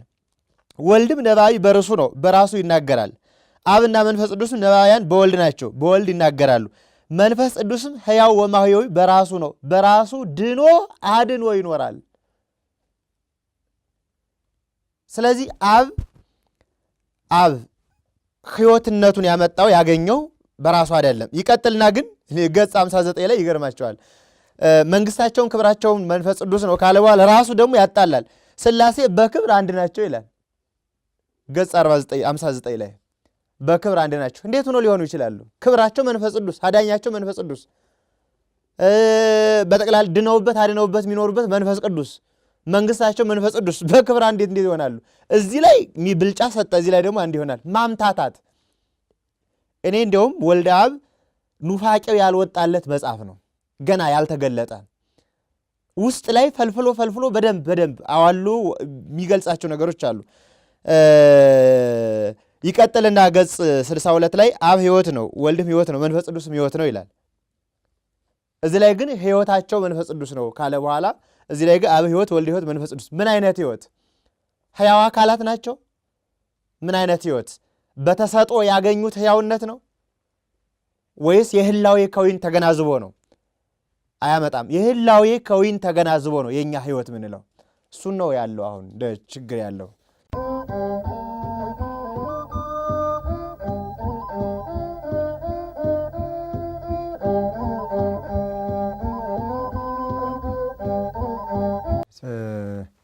ወልድም ነባቢ በርሱ ነው በራሱ ይናገራል። አብና መንፈስ ቅዱስም ነባውያን በወልድ ናቸው፣ በወልድ ይናገራሉ። መንፈስ ቅዱስም ሕያው ወማሕያዊ በራሱ ነው፣ በራሱ ድኖ አድኖ ይኖራል። ስለዚህ አብ ሕይወትነቱን ያመጣው ያገኘው በራሱ አይደለም። ይቀጥልና ግን ገጽ 59 ላይ ይገርማቸዋል። መንግስታቸውን ክብራቸውን መንፈስ ቅዱስ ነው ካለ በኋላ ራሱ ደግሞ ያጣላል። ሥላሴ በክብር አንድ ናቸው ይላል። ገጽ 59 ላይ በክብር አንድ ናቸው። እንዴት ሆኖ ሊሆኑ ይችላሉ? ክብራቸው መንፈስ ቅዱስ፣ አዳኛቸው መንፈስ ቅዱስ፣ በጠቅላላ ድነውበት አድነውበት የሚኖሩበት መንፈስ ቅዱስ፣ መንግስታቸው መንፈስ ቅዱስ በክብር እንዴት ይሆናሉ? እዚህ ላይ ብልጫ ሰጠ፣ እዚህ ላይ ደግሞ አንድ ይሆናል። ማምታታት። እኔ እንዲያውም ወልደ አብ ኑፋቄው ያልወጣለት መጽሐፍ ነው፣ ገና ያልተገለጠ ውስጥ ላይ ፈልፍሎ በደንብ አዋሉ የሚገልጻቸው ነገሮች አሉ። ይቀጥልና ገጽ 62 ላይ አብ ሕይወት ነው፣ ወልድም ሕይወት ነው፣ መንፈስ ቅዱስም ሕይወት ነው ይላል። እዚህ ላይ ግን ሕይወታቸው መንፈስ ቅዱስ ነው ካለ በኋላ እዚህ ላይ ግን አብ ሕይወት፣ ወልድ ሕይወት፣ መንፈስ ቅዱስ። ምን አይነት ሕይወት? ሕያው አካላት ናቸው። ምን አይነት ሕይወት? በተሰጥኦ ያገኙት ሕያውነት ነው ወይስ የህላዌ ከዊን ተገናዝቦ ነው? አያመጣም። የህላዌ ከዊን ተገናዝቦ ነው የኛ ሕይወት ምንለው። እሱን ነው ያለው አሁን ችግር ያለው።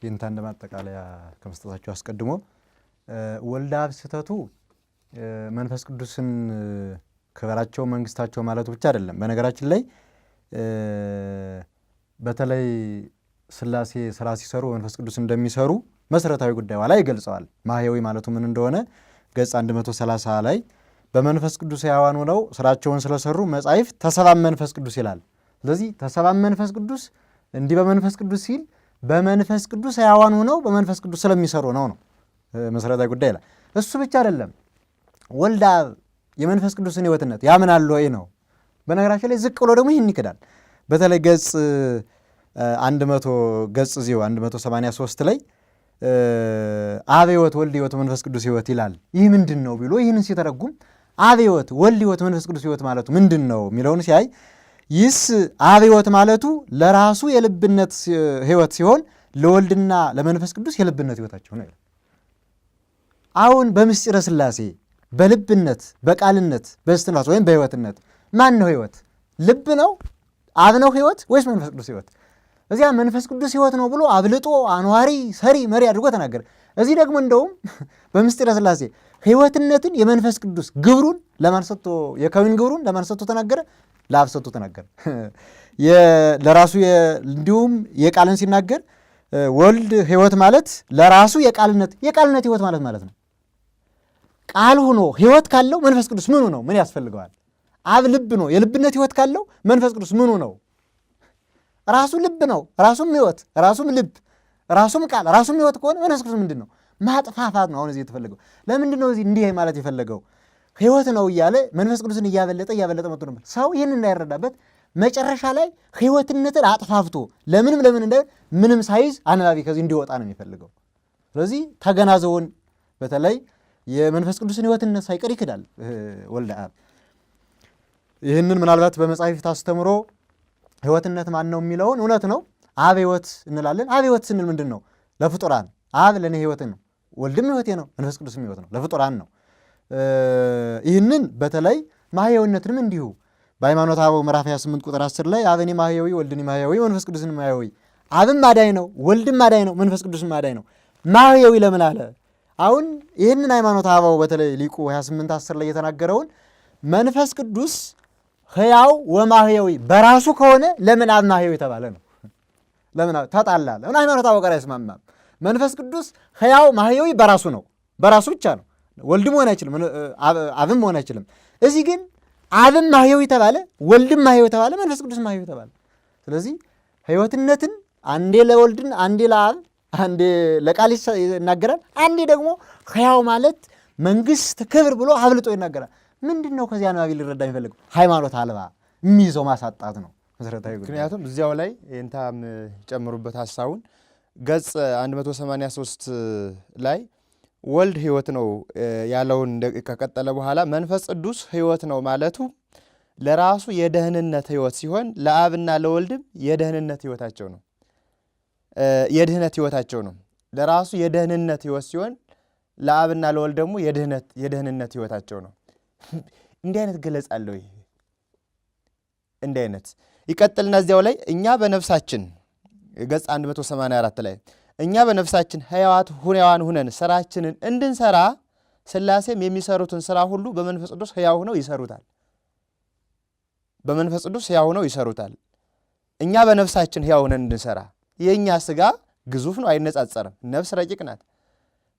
ይህንታ እንደ ማጠቃለያ ከመስጠታቸው አስቀድሞ ወልደ አብ ስህተቱ መንፈስ ቅዱስን ክብራቸው መንግስታቸው ማለቱ ብቻ አይደለም። በነገራችን ላይ በተለይ ሥላሴ ስራ ሲሰሩ መንፈስ ቅዱስ እንደሚሰሩ መሰረታዊ ጉዳይ ላይ ይገልጸዋል። ማሕያዊ ማለቱ ምን እንደሆነ ገጽ 130 ላይ በመንፈስ ቅዱስ ሕያዋን ሆነው ስራቸውን ስለሰሩ መጻሕፍት ተሰባም መንፈስ ቅዱስ ይላል። ስለዚህ ተሰባም መንፈስ ቅዱስ እንዲህ በመንፈስ ቅዱስ ሲል በመንፈስ ቅዱስ ሕያዋን ሆነው በመንፈስ ቅዱስ ስለሚሰሩ ነው መሰረታዊ ጉዳይ ይላል። እሱ ብቻ አይደለም፣ ወልድ አብ የመንፈስ ቅዱስን ሕይወትነት ያምናል ወይ ነው። በነገራችን ላይ ዝቅ ብሎ ደግሞ ይህን ይክዳል። በተለይ ገጽ 100 ገጽ 183 ላይ አብ ሕይወት ወልድ ሕይወት መንፈስ ቅዱስ ሕይወት ይላል። ይህ ምንድን ነው ቢሎ ይህንን ሲተረጉም አብ ሕይወት ወልድ ሕይወት መንፈስ ቅዱስ ሕይወት ማለቱ ምንድን ነው የሚለውን ሲያይ ይህስ አብ ሕይወት ማለቱ ለራሱ የልብነት ሕይወት ሲሆን ለወልድና ለመንፈስ ቅዱስ የልብነት ሕይወታቸው ነው። አሁን በምስጢረ ሥላሴ በልብነት በቃልነት በእስትንፋስ ወይም በሕይወትነት ማን ነው ሕይወት? ልብ ነው? አብ ነው ሕይወት ወይስ መንፈስ ቅዱስ ሕይወት? እዚያ መንፈስ ቅዱስ ሕይወት ነው ብሎ አብልጦ አኗሪ ሰሪ መሪ አድርጎ ተናገረ። እዚህ ደግሞ እንደውም በምስጢረ ሥላሴ ሕይወትነትን የመንፈስ ቅዱስ ግብሩን ለማን ሰጥቶ የከዊን ግብሩን ለማን ሰጥቶ ተናገረ? ለአብ ሰጥቶ ተናገረ። ለራሱ እንዲሁም የቃልን ሲናገር ወልድ ሕይወት ማለት ለራሱ የቃልነት ሕይወት ማለት ነው። ቃል ሆኖ ሕይወት ካለው መንፈስ ቅዱስ ምኑ ነው? ምን ያስፈልገዋል? አብ ልብ ነው። የልብነት ሕይወት ካለው መንፈስ ቅዱስ ምኑ ነው? ራሱ ልብ ነው። ራሱም ሕይወት፣ ራሱም ልብ፣ ራሱም ቃል፣ ራሱም ሕይወት ከሆነ መንፈስ ቅዱስ ምንድን ነው? ማጥፋፋት ነው። አሁን እዚህ የተፈለገው ለምንድን ነው? እዚህ እንዲህ ማለት የፈለገው ሕይወት ነው እያለ መንፈስ ቅዱስን እያበለጠ መጥቶ ነበር። ሰው ይህን እንዳይረዳበት መጨረሻ ላይ ሕይወትነትን አጥፋፍቶ ለምንም እንዳይሆን ምንም ሳይዝ አንባቢ ከዚህ እንዲወጣ ነው የሚፈልገው። ስለዚህ ተገናዘውን በተለይ የመንፈስ ቅዱስን ሕይወትነት ሳይቀር ይክዳል ወልደ አብ። ይህንን ምናልባት በመጻሕፍት አስተምሮ ሕይወትነት ማን ነው የሚለውን እውነት ነው አብ ሕይወት እንላለን። አብ ሕይወት ስንል ምንድን ነው? ለፍጡራን አብ ለእኔ ሕይወት ነው፣ ወልድም ሕይወቴ ነው፣ መንፈስ ቅዱስም ሕይወት ነው፣ ለፍጡራን ነው። ይህንን በተለይ ማህየዊነትንም እንዲሁ በሃይማኖተ አበው ምዕራፍ 28 ቁጥር 10 ላይ አብኒ ማህየዊ ወልድኒ ማህየዊ መንፈስ ቅዱስን ማህየዊ፣ አብም አዳኝ ነው፣ ወልድም አዳኝ ነው፣ መንፈስ ቅዱስም አዳኝ ነው። ማህየዊ ለምን አለ? አሁን ይህንን ሃይማኖተ አበው በተለይ ሊቁ 28 10 ላይ የተናገረውን መንፈስ ቅዱስ ሕያው ወማህየዊ በራሱ ከሆነ ለምን አብ ማህየዊ ተባለ ነው? ለምን ተጣላ? ለምን ሃይማኖተ አበው ጋር አይስማማም? መንፈስ ቅዱስ ሕያው ማህየዊ በራሱ ነው፣ በራሱ ብቻ ነው። ወልድም መሆን አይችልም፣ አብም መሆን አይችልም። እዚህ ግን አብም ማህየዊ ተባለ፣ ወልድም ማህየዊ ተባለ፣ መንፈስ ቅዱስ ማህየዊ ተባለ። ስለዚህ ሕይወትነትን አንዴ ለወልድን አንዴ ለአብ አንዴ ለቃል ይናገራል፣ አንዴ ደግሞ ሕያው ማለት መንግስት ክብር ብሎ አብልጦ ይናገራል። ምንድን ነው ከዚያ አንባቢ ሊረዳ የሚፈልገው? ሃይማኖት አልባ የሚይዘው ማሳጣት ነው መሰረታዊ ጉዳይ። ምክንያቱም እዚያው ላይ ይንታም ጨምሩበት ሐሳቡን ገጽ 183 ላይ ወልድ ሕይወት ነው ያለውን ከቀጠለ በኋላ መንፈስ ቅዱስ ሕይወት ነው ማለቱ ለራሱ የደህንነት ሕይወት ሲሆን ለአብና ለወልድም የደህንነት ሕይወታቸው ነው። ለራሱ የደህንነት ሕይወት ሲሆን ለአብና ለወልድ ደግሞ የደህንነት ሕይወታቸው ነው። እንዲህ አይነት ገለጻ አለው። እንዲህ አይነት ይቀጥልና እዚያው ላይ እኛ በነፍሳችን ገጽ 184 ላይ እኛ በነፍሳችን ሕያዋን ሁነን ስራችንን እንድንሰራ ሥላሴም የሚሰሩትን ስራ ሁሉ በመንፈስ ቅዱስ ሕያው ሆነው ይሰሩታል። እኛ በነፍሳችን ሕያው ሁነን እንድንሰራ። የእኛ ሥጋ ግዙፍ ነው፣ አይነጻጸርም። ነፍስ ረቂቅ ናት።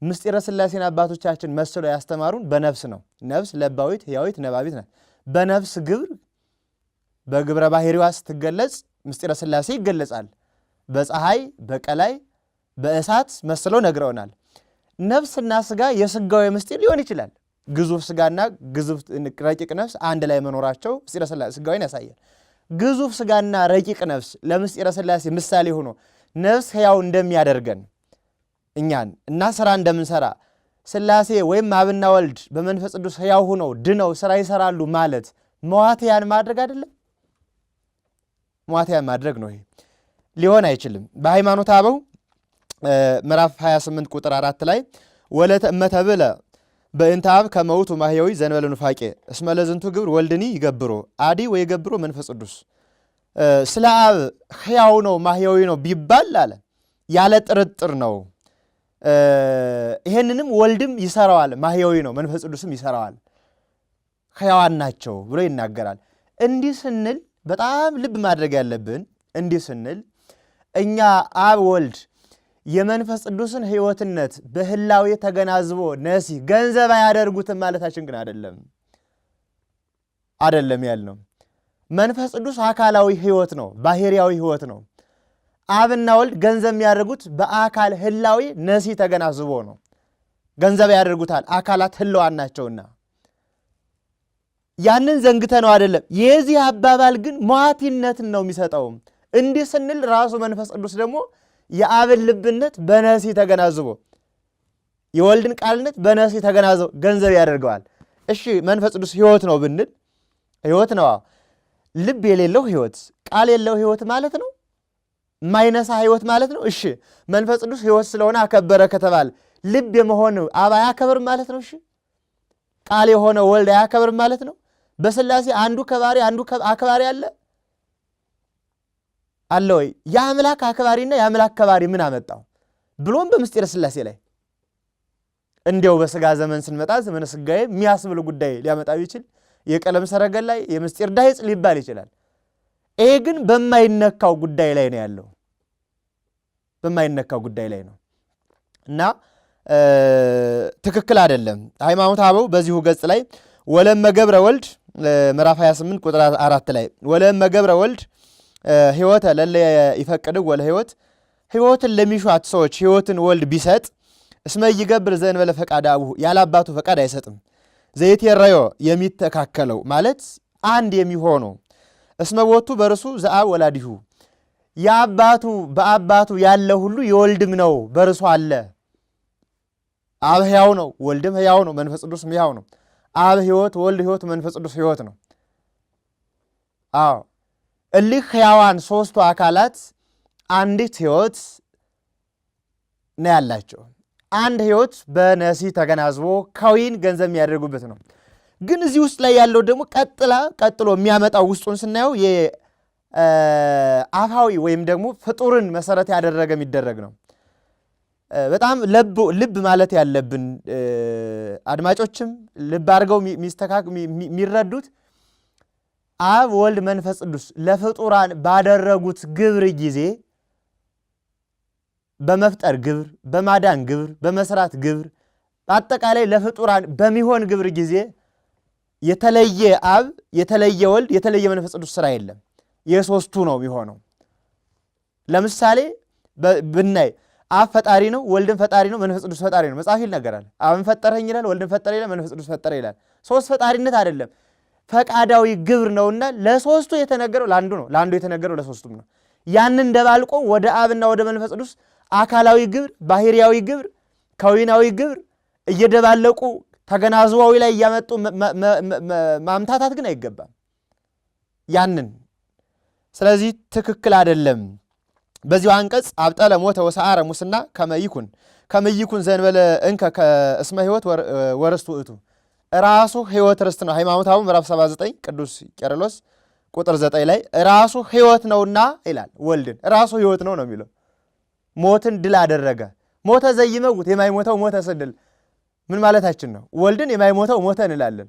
ምስጢረ ሥላሴን አባቶቻችን መስለው ያስተማሩን በነፍስ ነው። ነፍስ ለባዊት፣ ሕያዊት፣ ነባቢት ናት። በነፍስ ግብር በግብረ ባሕሪዋ ስትገለጽ ምስጢረ ሥላሴ ይገለጻል። በፀሐይ በቀላይ በእሳት መስለው ነግረውናል። ነፍስና ሥጋ የሥጋዊ ምስጢር ሊሆን ይችላል። ግዙፍ ሥጋና ግዙፍ ረቂቅ ነፍስ አንድ ላይ መኖራቸው ምስጢረ ሥላሴ ሥጋዊን ያሳያል። ግዙፍ ሥጋና ረቂቅ ነፍስ ለምስጢረ ሥላሴ ምሳሌ ሆኖ ነፍስ ሕያው እንደሚያደርገን እኛን እና ሥራ እንደምንሠራ ሥላሴ ወይም አብና ወልድ በመንፈስ ቅዱስ ሕያው ሆነው ድነው ሥራ ይሠራሉ ማለት መዋትያን ማድረግ አይደለም? መዋትያን ማድረግ ነው። ይሄ ሊሆን አይችልም። በሃይማኖተ አበው ምዕራፍ 28 ቁጥር 4 ላይ ወለተ እመተብለ በእንተ አብ ከመውቱ ማህየዊ ዘንበለ ኑፋቄ እስመ ለዝንቱ ግብር ወልድኒ ይገብሮ አዲ ወይ ገብሮ መንፈስ ቅዱስ። ስለ አብ ሕያው ነው ማህየዊ ነው ቢባል አለ ያለ ጥርጥር ነው። ይሄንንም ወልድም ይሰራዋል፣ ማህየዊ ነው፣ መንፈስ ቅዱስም ይሰራዋል፣ ሕያዋን ናቸው ብሎ ይናገራል። እንዲህ ስንል በጣም ልብ ማድረግ ያለብን እንዲህ ስንል እኛ አብ ወልድ የመንፈስ ቅዱስን ሕይወትነት በህላዌ ተገናዝቦ ነሲ ገንዘብ አያደርጉትም ማለታችን ግን አይደለም ያልነው። መንፈስ ቅዱስ አካላዊ ሕይወት ነው፣ ባህሪያዊ ሕይወት ነው። አብና ወልድ ገንዘብ የሚያደርጉት በአካል ህላዌ ነሲ ተገናዝቦ ነው። ገንዘብ ያደርጉታል፣ አካላት ህልዋን ናቸውና ያንን ዘንግተ ነው አይደለም። የዚህ አባባል ግን ሟቲነትን ነው የሚሰጠው። እንዲህ ስንል ራሱ መንፈስ ቅዱስ ደግሞ የአብን ልብነት በነሲ ተገናዝቦ የወልድን ቃልነት በነሲ ተገናዝቦ ገንዘብ ያደርገዋል። እሺ መንፈስ ቅዱስ ሕይወት ነው ብንል ሕይወት ነው። ልብ የሌለው ሕይወት፣ ቃል የለው ሕይወት ማለት ነው። ማይነሳ ሕይወት ማለት ነው። እሺ መንፈስ ቅዱስ ሕይወት ስለሆነ አከበረ ከተባለ ልብ የመሆን አብ አያከብርም ማለት ነው። እሺ ቃል የሆነ ወልድ አያከብርም ማለት ነው። በሥላሴ አንዱ ከባሪ አንዱ አክባሪ አለ ወይ? የአምላክ አክባሪና የአምላክ ከባሪ ምን አመጣው ብሎም በምስጢረ ሥላሴ ላይ እንዲያው በሥጋ ዘመን ስንመጣ ዘመነ ሥጋዬ የሚያስብል ጉዳይ ሊያመጣ ይችል የቀለም ሰረገላ የምስጢር ዳይጽ ሊባል ይችላል። ይሄ ግን በማይነካው ጉዳይ ላይ ነው ያለው፣ በማይነካው ጉዳይ ላይ ነው እና ትክክል አይደለም። ሃይማኖተ አበው በዚሁ ገጽ ላይ ወለመ ገብረ ወልድ ምዕራፍ 28 ቁጥር 4 ላይ ወለመ ገብረ ወልድ ሕይወተ ለለ ይፈቅድው ወለ ሕይወትን ለሚሿት ሰዎች ሕይወትን ወልድ ቢሰጥ እስመ ይገብር ዘእንበለ ፈቃደ አቡሁ ያለ አባቱ ፈቃድ አይሰጥም። ዘይትየረዮ የሚተካከለው ማለት አንድ የሚሆነው እስመ ቦቱ በርሱ ዘአብ ወላዲሁ የአባቱ በአባቱ ያለ ሁሉ የወልድም ነው፣ በርሱ አለ። አብ ሕያው ነው፣ ወልድም ሕያው ነው፣ መንፈስ ቅዱስም ሕያው ነው። አብ ሕይወት፣ ወልድ ሕይወት፣ መንፈስ ቅዱስ ሕይወት ነው። አዎ እሊህ ሕያዋን ሦስቱ አካላት አንዲት ሕይወት ነው ያላቸው። አንድ ሕይወት በነሲ ተገናዝቦ ከዊን ገንዘብ የሚያደርጉበት ነው። ግን እዚህ ውስጥ ላይ ያለው ደግሞ ቀጥሎ የሚያመጣው ውስጡን ስናየው የአፋዊ ወይም ደግሞ ፍጡርን መሰረት ያደረገ የሚደረግ ነው። በጣም ልብ ማለት ያለብን አድማጮችም ልብ አድርገው የሚረዱት አብ ወልድ መንፈስ ቅዱስ ለፍጡራን ባደረጉት ግብር ጊዜ በመፍጠር ግብር፣ በማዳን ግብር፣ በመስራት ግብር፣ በአጠቃላይ ለፍጡራን በሚሆን ግብር ጊዜ የተለየ አብ፣ የተለየ ወልድ፣ የተለየ መንፈስ ቅዱስ ስራ የለም። የሶስቱ ነው የሚሆነው። ለምሳሌ ብናይ አብ ፈጣሪ ነው፣ ወልድን ፈጣሪ ነው፣ መንፈስ ቅዱስ ፈጣሪ ነው። መጽሐፍ ይናገራል። አብን ፈጠረኝ ይላል፣ ወልድን ፈጠረ ይላል፣ መንፈስ ቅዱስ ፈጠረ ይላል። ሶስት ፈጣሪነት አይደለም፣ ፈቃዳዊ ግብር ነውና ለሶስቱ የተነገረው ለአንዱ ነው፣ ለአንዱ የተነገረው ለሶስቱም ነው። ያንን ደባልቆ ወደ አብና ወደ መንፈስ ቅዱስ አካላዊ ግብር፣ ባህሪያዊ ግብር፣ ከዊናዊ ግብር እየደባለቁ ተገናዝዋዊ ላይ እያመጡ ማምታታት ግን አይገባም ያንን። ስለዚህ ትክክል አይደለም። በዚሁ አንቀጽ አብጠለ ሞተ ወሰዓረ ሙስና ከመይኩን ዘንበለ እንከ ከእስመ ሕይወት ወርስቱ እቱ ራሱ ሕይወት ርስት ነው። ሃይማኖተ አበው ምዕራፍ 79 ቅዱስ ቄርሎስ ቁጥር 9 ላይ ራሱ ሕይወት ነውና ይላል። ወልድን ራሱ ሕይወት ነው የሚለው። ሞትን ድል አደረገ። ሞተ ዘይመውት የማይሞተው ሞተ ስንል ምን ማለታችን ነው? ወልድን የማይሞተው ሞተ እንላለን።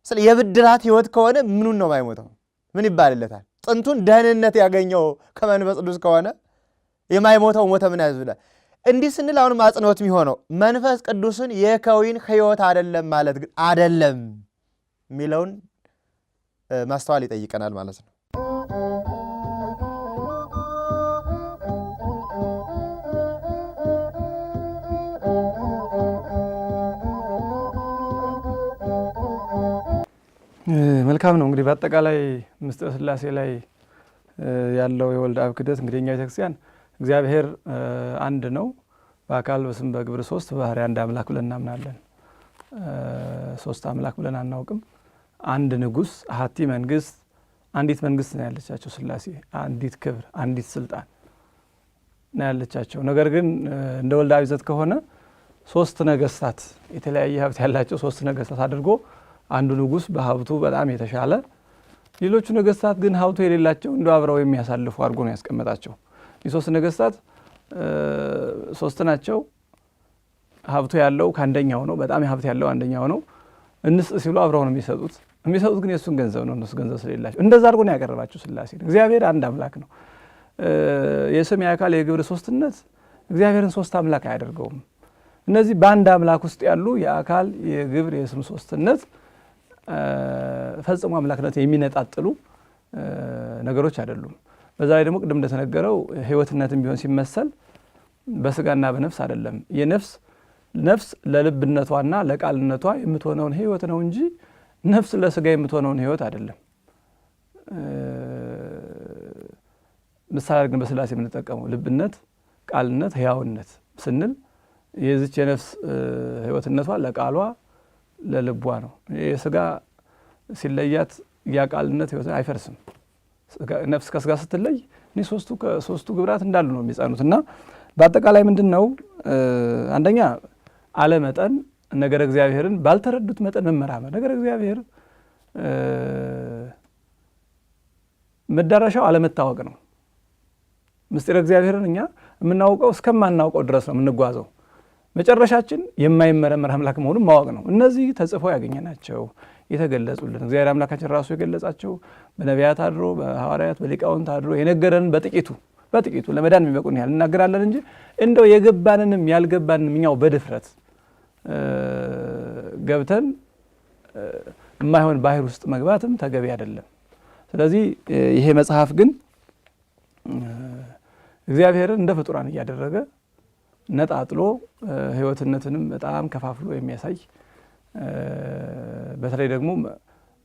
ስለ የብድራት ሕይወት ከሆነ ምኑን ነው የማይሞተው? ምን ይባልለታል? ጥንቱን ደህንነት ያገኘው ከመንፈስ ቅዱስ ከሆነ የማይሞተው ሞተ ምን ያዝብላል? እንዲህ ስንል አሁንም አጽንኦት የሚሆነው መንፈስ ቅዱስን የከዊን ሕይወት አይደለም ማለት ግን አይደለም የሚለውን ማስተዋል ይጠይቀናል ማለት ነው። መልካም ነው። እንግዲህ በአጠቃላይ ምስጢረ ሥላሴ ላይ ያለው የወልድ አብ ክህደት እንግዲህ እኛ ቤተክርስቲያን እግዚአብሔር አንድ ነው፣ በአካል በስም በግብር ሶስት በባህሪ አንድ አምላክ ብለን እናምናለን። ሶስት አምላክ ብለን አናውቅም። አንድ ንጉሥ፣ አሐቲ መንግስት፣ አንዲት መንግስት ነው ያለቻቸው ሥላሴ። አንዲት ክብር፣ አንዲት ስልጣን ነው ያለቻቸው። ነገር ግን እንደ ወልድ አብ ይዘት ከሆነ ሶስት ነገስታት፣ የተለያየ ሀብት ያላቸው ሶስት ነገስታት አድርጎ አንዱ ንጉሥ በሀብቱ በጣም የተሻለ፣ ሌሎቹ ነገስታት ግን ሀብቱ የሌላቸው እንደ አብረው የሚያሳልፉ አድርጎ ነው ያስቀመጣቸው። የሶስት ነገስታት ሶስት ናቸው። ሀብቱ ያለው ከአንደኛው ነው፣ በጣም ሀብት ያለው አንደኛው ነው። እንስጥ ሲሉ አብረው ነው የሚሰጡት ግን የእሱን ገንዘብ ነው፣ እነሱ ገንዘብ ስለሌላቸው። እንደዛ አድርጎ ነው ያቀረባቸው ሥላሴ። እግዚአብሔር አንድ አምላክ ነው። የስም የአካል የግብር ሶስትነት እግዚአብሔርን ሶስት አምላክ አያደርገውም። እነዚህ በአንድ አምላክ ውስጥ ያሉ የአካል የግብር የስም ሶስትነት ፈጽሞ አምላክነት የሚነጣጥሉ ነገሮች አይደሉም። በዛ ላይ ደግሞ ቅድም እንደተነገረው ሕይወትነትም ቢሆን ሲመሰል በስጋና በነፍስ አይደለም። ነፍስ ለልብነቷና ለቃልነቷ የምትሆነውን ሕይወት ነው እንጂ ነፍስ ለስጋ የምትሆነውን ሕይወት አይደለም። ምሳሌ ግን በስላሴ የምንጠቀመው ልብነት፣ ቃልነት፣ ሕያውነት ስንል የዚች የነፍስ ሕይወትነቷ ለቃሏ ለልቧ ነው። የስጋ ሲለያት ያቃልነት ሕይወት አይፈርስም። ነፍስ ከስጋ ስትለይ እኔ ሶስቱ ግብራት እንዳሉ ነው የሚጸኑት። እና በአጠቃላይ ምንድን ነው አንደኛ አለመጠን ነገረ እግዚአብሔርን ባልተረዱት መጠን መመራመር። ነገረ እግዚአብሔር መዳረሻው አለመታወቅ ነው። ምስጢረ እግዚአብሔርን እኛ የምናውቀው እስከማናውቀው ድረስ ነው የምንጓዘው። መጨረሻችን የማይመረመር አምላክ መሆኑን ማወቅ ነው። እነዚህ ተጽፈው ያገኘናቸው የተገለጹልን እግዚአብሔር አምላካችን ራሱ የገለጻቸው በነቢያት አድሮ በሐዋርያት በሊቃውንት አድሮ የነገረንን በጥቂቱ ለመዳን የሚበቁን ያህል እናገራለን እንጂ እንደው የገባንንም ያልገባንንም እኛው በድፍረት ገብተን የማይሆን ባህር ውስጥ መግባትም ተገቢ አይደለም። ስለዚህ ይሄ መጽሐፍ ግን እግዚአብሔርን እንደ ፍጡራን እያደረገ ነጣጥሎ ሕይወትነትንም በጣም ከፋፍሎ የሚያሳይ በተለይ ደግሞ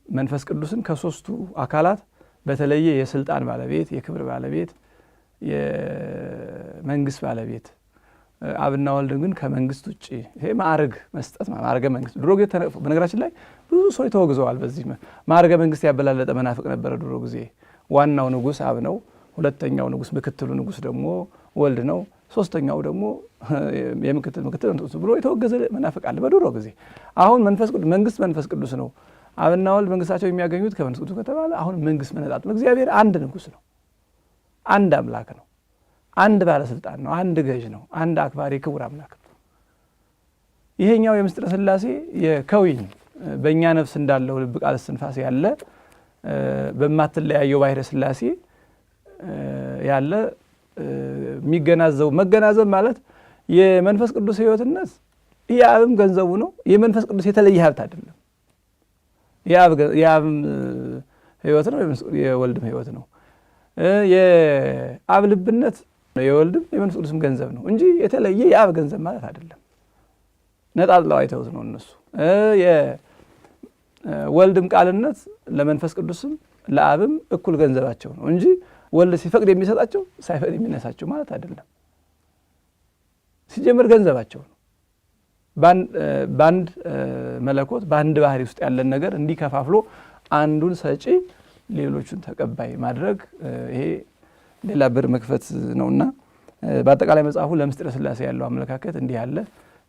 መንፈስ ቅዱስን ከሶስቱ አካላት በተለየ የስልጣን ባለቤት፣ የክብር ባለቤት፣ የመንግስት ባለቤት አብና ወልድን ግን ከመንግስት ውጭ ይሄ ማዕረግ መስጠት ማዕረገ መንግስት ድሮ ጊዜ በነገራችን ላይ ብዙ ሰው ተወግዘዋል። በዚህ ማዕረገ መንግስት ያበላለጠ መናፍቅ ነበረ ድሮ ጊዜ። ዋናው ንጉስ አብ ነው። ሁለተኛው ንጉስ ምክትሉ ንጉስ ደግሞ ወልድ ነው። ሶስተኛው ደግሞ የምክትል ብሎ የተወገዘ መናፍቅ አለ በድሮ ጊዜ። አሁን መንግስት መንፈስ ቅዱስ ነው። አብና ወልድ መንግስታቸው የሚያገኙት ከመንፈስ ቅዱስ ከተባለ አሁን መንግስት መነጣጥሎ እግዚአብሔር አንድ ንጉስ ነው። አንድ አምላክ ነው። አንድ ባለስልጣን ነው። አንድ ገዥ ነው። አንድ አክባሪ ክቡር አምላክ ነው። ይሄኛው የምስጢረ ሥላሴ የከዊን በእኛ ነፍስ እንዳለው ልብ ቃል እስትንፋስ ያለ በማትለያየው ባሕረ ሥላሴ ያለ መገናዘብ ማለት የመንፈስ ቅዱስ ሕይወትነት የአብም ገንዘቡ ነው። የመንፈስ ቅዱስ የተለየ ሀብት አይደለም። የአብም ሕይወት ነው፣ የወልድም ሕይወት ነው። የአብ ልብነት የወልድም የመንፈስ ቅዱስም ገንዘብ ነው እንጂ የተለየ የአብ ገንዘብ ማለት አይደለም። ነጣጥለው አይተውት ነው እነሱ። የወልድም ቃልነት ለመንፈስ ቅዱስም ለአብም እኩል ገንዘባቸው ነው እንጂ ወልድ ሲፈቅድ የሚሰጣቸው ሳይፈቅድ የሚነሳቸው ማለት አይደለም። ሲጀምር ገንዘባቸው ነው። በአንድ መለኮት በአንድ ባህሪ ውስጥ ያለን ነገር እንዲከፋፍሎ አንዱን ሰጪ ሌሎቹን ተቀባይ ማድረግ ይሄ ሌላ በር መክፈት ነውና በአጠቃላይ መጽሐፉ ለምስጢረ ሥላሴ ያለው አመለካከት እንዲህ ያለ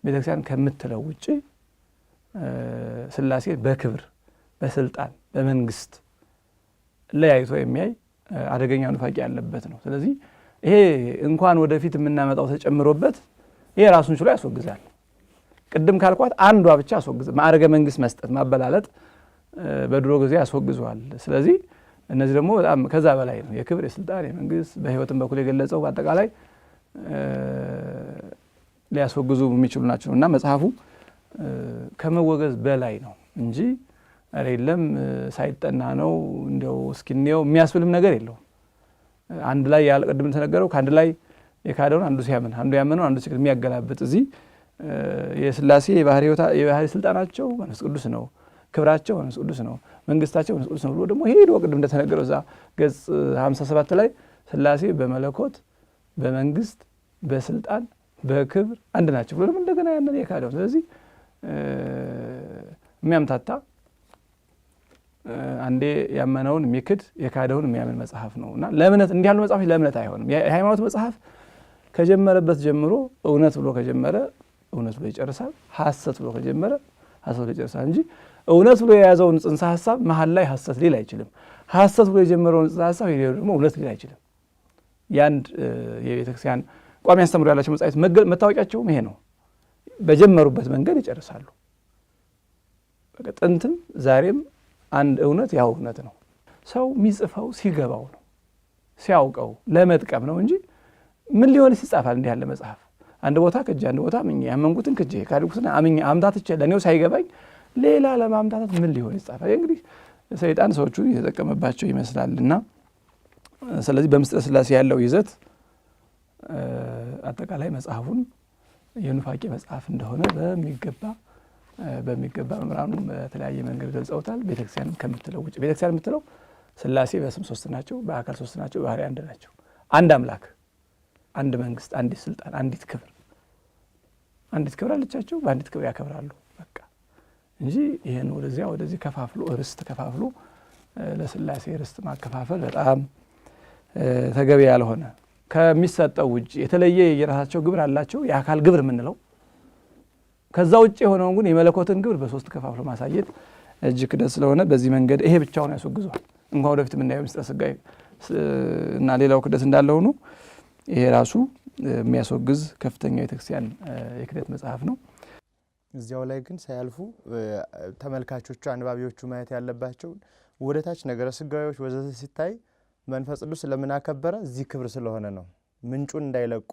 ቤተክርስቲያን ከምትለው ውጪ ሥላሴ በክብር በስልጣን በመንግስት ለያይቶ የሚያይ አደገኛ ኑፋቄ ያለበት ነው። ስለዚህ ይሄ እንኳን ወደፊት የምናመጣው ተጨምሮበት ይሄ ራሱን ችሎ ያስወግዛል። ቅድም ካልኳት አንዷ ብቻ ያስወግዛል። ማዕረገ መንግስት መስጠት ማበላለጥ በድሮ ጊዜ ያስወግዘዋል። ስለዚህ እነዚህ ደግሞ በጣም ከዛ በላይ ነው። የክብር የስልጣን የመንግስት በሕይወትም በኩል የገለጸው በአጠቃላይ ሊያስወግዙ የሚችሉ ናቸው እና መጽሐፉ ከመወገዝ በላይ ነው እንጂ አይደለም ሳይጠና ነው እንደው እስኪኔው የሚያስብልም ነገር የለውም። አንድ ላይ ያለ ቅድም ተነገረው ከአንድ ላይ የካደውን አንዱ ሲያምን አንዱ ያመነው አንዱ ሲክድ የሚያገላብጥ እዚህ የሥላሴ የባህሪ ስልጣናቸው መንፈስ ቅዱስ ነው፣ ክብራቸው መንፈስ ቅዱስ ነው፣ መንግስታቸው መንፈስ ቅዱስ ነው ብሎ ደግሞ ሄዶ ቅድም እንደተነገረው እዛ ገጽ 57 ላይ ሥላሴ በመለኮት በመንግስት በስልጣን በክብር አንድ ናቸው ብሎ ደግሞ እንደገና ያንን የካደው ስለዚህ የሚያምታታ አንዴ ያመነውን የሚክድ የካደውን የሚያምን መጽሐፍ ነውና ለእምነት እንዲህ ያሉ መጽሐፎች ለእምነት አይሆንም። የሃይማኖት መጽሐፍ ከጀመረበት ጀምሮ እውነት ብሎ ከጀመረ እውነት ብሎ ይጨርሳል። ሐሰት ብሎ ከጀመረ ሐሰት ብሎ ይጨርሳል እንጂ እውነት ብሎ የያዘውን ጽንሰ ሐሳብ መሀል ላይ ሐሰት ሊል አይችልም። ሐሰት ብሎ የጀመረውን ጽንሰ ሐሳብ ሄዶ ደግሞ እውነት ሊል አይችልም። ያንድ የቤተክርስቲያን ቋሚ አስተምሮ ያላቸው መጽሐፍት መታወቂያቸውም ይሄ ነው። በጀመሩበት መንገድ ይጨርሳሉ። ጥንትም ዛሬም አንድ እውነት ያው እውነት ነው። ሰው የሚጽፈው ሲገባው ነው። ሲያውቀው ለመጥቀም ነው እንጂ ምን ሊሆንስ ይጻፋል እንዲህ ያለ መጽሐፍ? አንድ ቦታ ክጄ አንድ ቦታ አምኜ ያመንኩትን ክጄ ካድኩትን አምኜ አምታትቼ ለኔው ሳይገባኝ ሌላ ለማምታታት ምን ሊሆን ይጻፋል? እንግዲህ ሰይጣን ሰዎቹ የተጠቀመባቸው ይመስላልና ስለዚህ በምስጢረ ሥላሴ ያለው ይዘት አጠቃላይ መጽሐፉን የኑፋቄ መጽሐፍ እንደሆነ በሚገባ መምህራኑ በተለያየ መንገድ ገልጸውታል። ቤተክርስቲያን ከምትለው ውጭ ቤተክርስቲያን የምትለው ሥላሴ በስም 3 ናቸው፣ በአካል 3 ናቸው፣ በባህሪ 1 ናቸው። አንድ አምላክ፣ አንድ መንግስት፣ አንዲት ስልጣን፣ አንዲት ክብር አለቻቸው። በአንዲት ክብር ያከብራሉ በቃ እንጂ ይሄን ወደዚህ ከፋፍሎ ርስት ከፋፍሎ ለሥላሴ ርስት ማከፋፈል በጣም ተገቢ ያልሆነ ከሚሰጠው ውጭ የተለየ የራሳቸው ግብር አላቸው። የአካል ግብር የምንለው ከዛ ውጭ የሆነውን ግን የመለኮትን ግብር በ3 ከፋፍሎ ማሳየት እጅግ ክደት ስለሆነ በዚህ መንገድ ይሄ ብቻውን ያስወግዟል። እንኳን ወደፊት የምናየው ምስጢረ ሥጋዌ እና ሌላው ክደት እንዳለ ሆኖ ይሄ ራሱ የሚያስወግዝ ከፍተኛ ቤተክርስቲያን የክደት መጽሐፍ ነው። እዚያው ላይ ግን ሳያልፉ ተመልካቾቹ አንባቢዎቹ ማየት ያለባቸው ወደታች ነገረ ሥጋዌዎች ወዘተ ሲታይ መንፈስ ቅዱስ ለምን አከበረ? እዚህ ክብር ስለሆነ ነው። ምንጩን እንዳይለቁ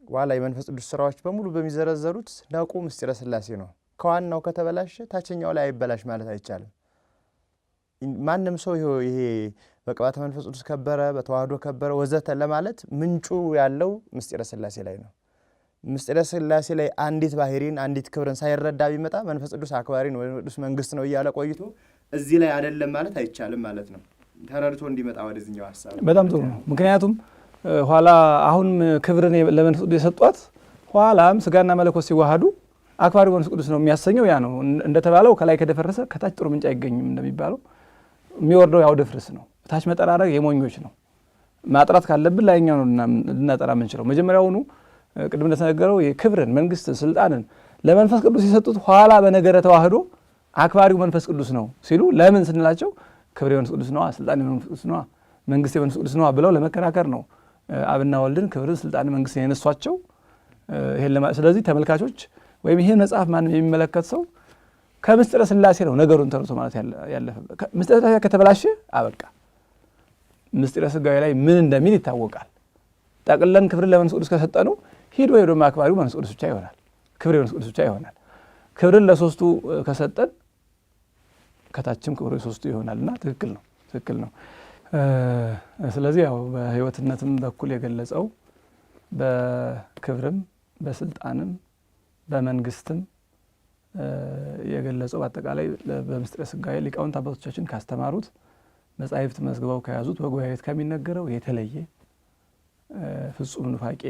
ዋላ የመንፈስ ቅዱስ ስራዎች በሙሉ በሚዘረዘሩት ነቁ ምስጢረ ሥላሴ ነው። ከዋናው ከተበላሸ ታችኛው ላይ አይበላሽ ማለት አይቻልም። ማንም ሰው ይሄ በቅባተ መንፈስ ቅዱስ ከበረ፣ በተዋህዶ ከበረ ወዘተ ለማለት ምንጩ ያለው ምስጢረ ሥላሴ ላይ ነው። ምስጢረ ሥላሴ ላይ አንዲት ባህሪን አንዲት ክብርን ሳይረዳ ቢመጣ መንፈስ ቅዱስ አክባሪ ነው ወይ ቅዱስ መንግስት ነው እያለ ቆይቶ እዚህ ላይ አይደለም ማለት አይቻልም ማለት ነው። ተረድቶ እንዲመጣ ወደዚህኛው ሐሳብ በጣም ጥሩ ነው። ምክንያቱም ኋላ አሁን ክብርን ለመንፈስ ቅዱስ የሰጧት ኋላም ስጋና መለኮት ሲዋሃዱ አክባሪው መንፈስ ቅዱስ ነው የሚያሰኘው። ያ ነው እንደተባለው ከላይ ከደፈረሰ ከታች ጥሩ ምንጭ አይገኝም እንደሚባለው የሚወርደው ያው ደፍርስ ነው። ታች መጠራረግ የሞኞች ነው። ማጥራት ካለብን ላይኛው ነው ልናጠራ የምንችለው። መጀመሪያውኑ ቅድም እንደተነገረው የክብርን መንግስትን ስልጣንን ለመንፈስ ቅዱስ የሰጡት ኋላ በነገረ ተዋህዶ አክባሪው መንፈስ ቅዱስ ነው ሲሉ ለምን ስንላቸው ክብር የመንፈስ ቅዱስ ነዋ፣ ስልጣን የመንፈስ ቅዱስ ነዋ፣ መንግስት የመንፈስ ቅዱስ ነዋ ብለው ለመከራከር ነው አብና ወልድን ክብርን ስልጣን መንግስትን የነሷቸው። ስለዚህ ተመልካቾች ወይም ይህን መጽሐፍ ማንም የሚመለከት ሰው ከምስጢረ ሥላሴ ነው ነገሩን ተርቶ ማለት ያለፈበት። ምስጢረ ሥላሴ ከተበላሸ አበቃ። ምስጢረ ሥጋዌ ላይ ምን እንደሚል ይታወቃል። ጠቅለን ክብርን ለመንፈስ ቅዱስ ከሰጠነው ሄዶ አክባሪው መንፈስ ቅዱስ ብቻ ይሆናል፣ ክብር የመንፈስ ቅዱስ ብቻ ይሆናል። ክብርን ለሶስቱ ከሰጠን ከታችም ክብሩ የሶስቱ ይሆናልና ትክክል ነው። ስለዚህ ያው በሕይወትነትም በኩል የገለጸው በክብርም በስልጣንም በመንግስትም የገለጸው በአጠቃላይ በምስጢረ ሥጋዌ ሊቃውንት አባቶቻችን ካስተማሩት መጻሕፍት መዝግበው ከያዙት በጉባኤ ቤት ከሚነገረው የተለየ ፍጹም ኑፋቄ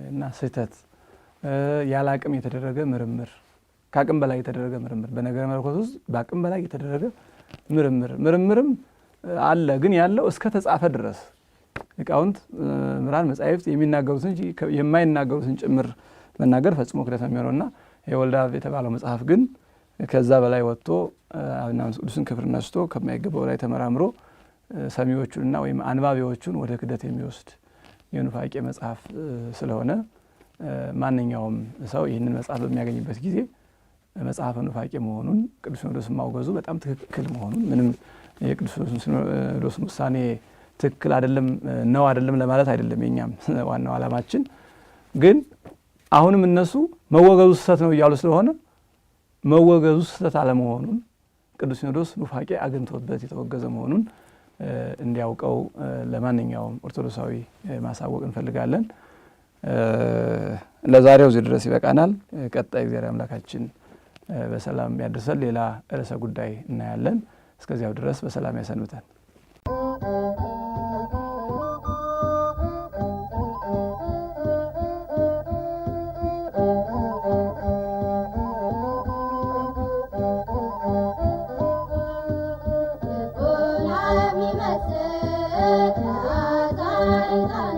እና ስህተት ያለ አቅም የተደረገ ምርምር ከአቅም በላይ የተደረገ ምርምር በነገረ መለኮት ውስጥ በአቅም በላይ የተደረገ ምርምርም አለ። ግን ያለው እስከ ተጻፈ ድረስ ሊቃውንት ምራን መጻሕፍት የሚናገሩትን እንጂ የማይናገሩትን ጭምር መናገር ፈጽሞ ክደት ነው የሚሆነውና የወልደ አብ የተባለው መጽሐፍ ግን ከዛ በላይ ወጥቶ አብና መንፈስ ቅዱስን ክብር ነስቶ ከማይገባው ላይ ተመራምሮ ሰሚዎቹንና ወይም አንባቢዎቹን ወደ ክደት የሚወስድ የኑፋቄ መጽሐፍ ስለሆነ ማንኛውም ሰው ይህንን መጽሐፍ በሚያገኝበት ጊዜ መጽሐፈ ኑፋቄ መሆኑን ቅዱስ ሲኖዶስ ማውገዙ በጣም ትክክል መሆኑን ምንም የቅዱስ ሲኖዶስ ውሳኔ ትክክል አይደለም ለማለት አይደለም። የኛም ዋናው ዓላማችን ግን አሁንም እነሱ መወገዙ ስህተት ነው እያሉ ስለሆነ መወገዙ ስህተት አለመሆኑን ቅዱስ ሲኖዶስ ኑፋቄ አግኝቶበት የተወገዘ መሆኑን እንዲያውቀው ለማንኛውም ኦርቶዶክሳዊ ማሳወቅ እንፈልጋለን። ለዛሬው እዚህ ድረስ ይበቃናል። ቀጣይ እግዚአብሔር አምላካችን በሰላም ያድርሰን። ሌላ ርዕሰ ጉዳይ እናያለን። እስከዚያው ድረስ በሰላም ያሰንብተን። Let me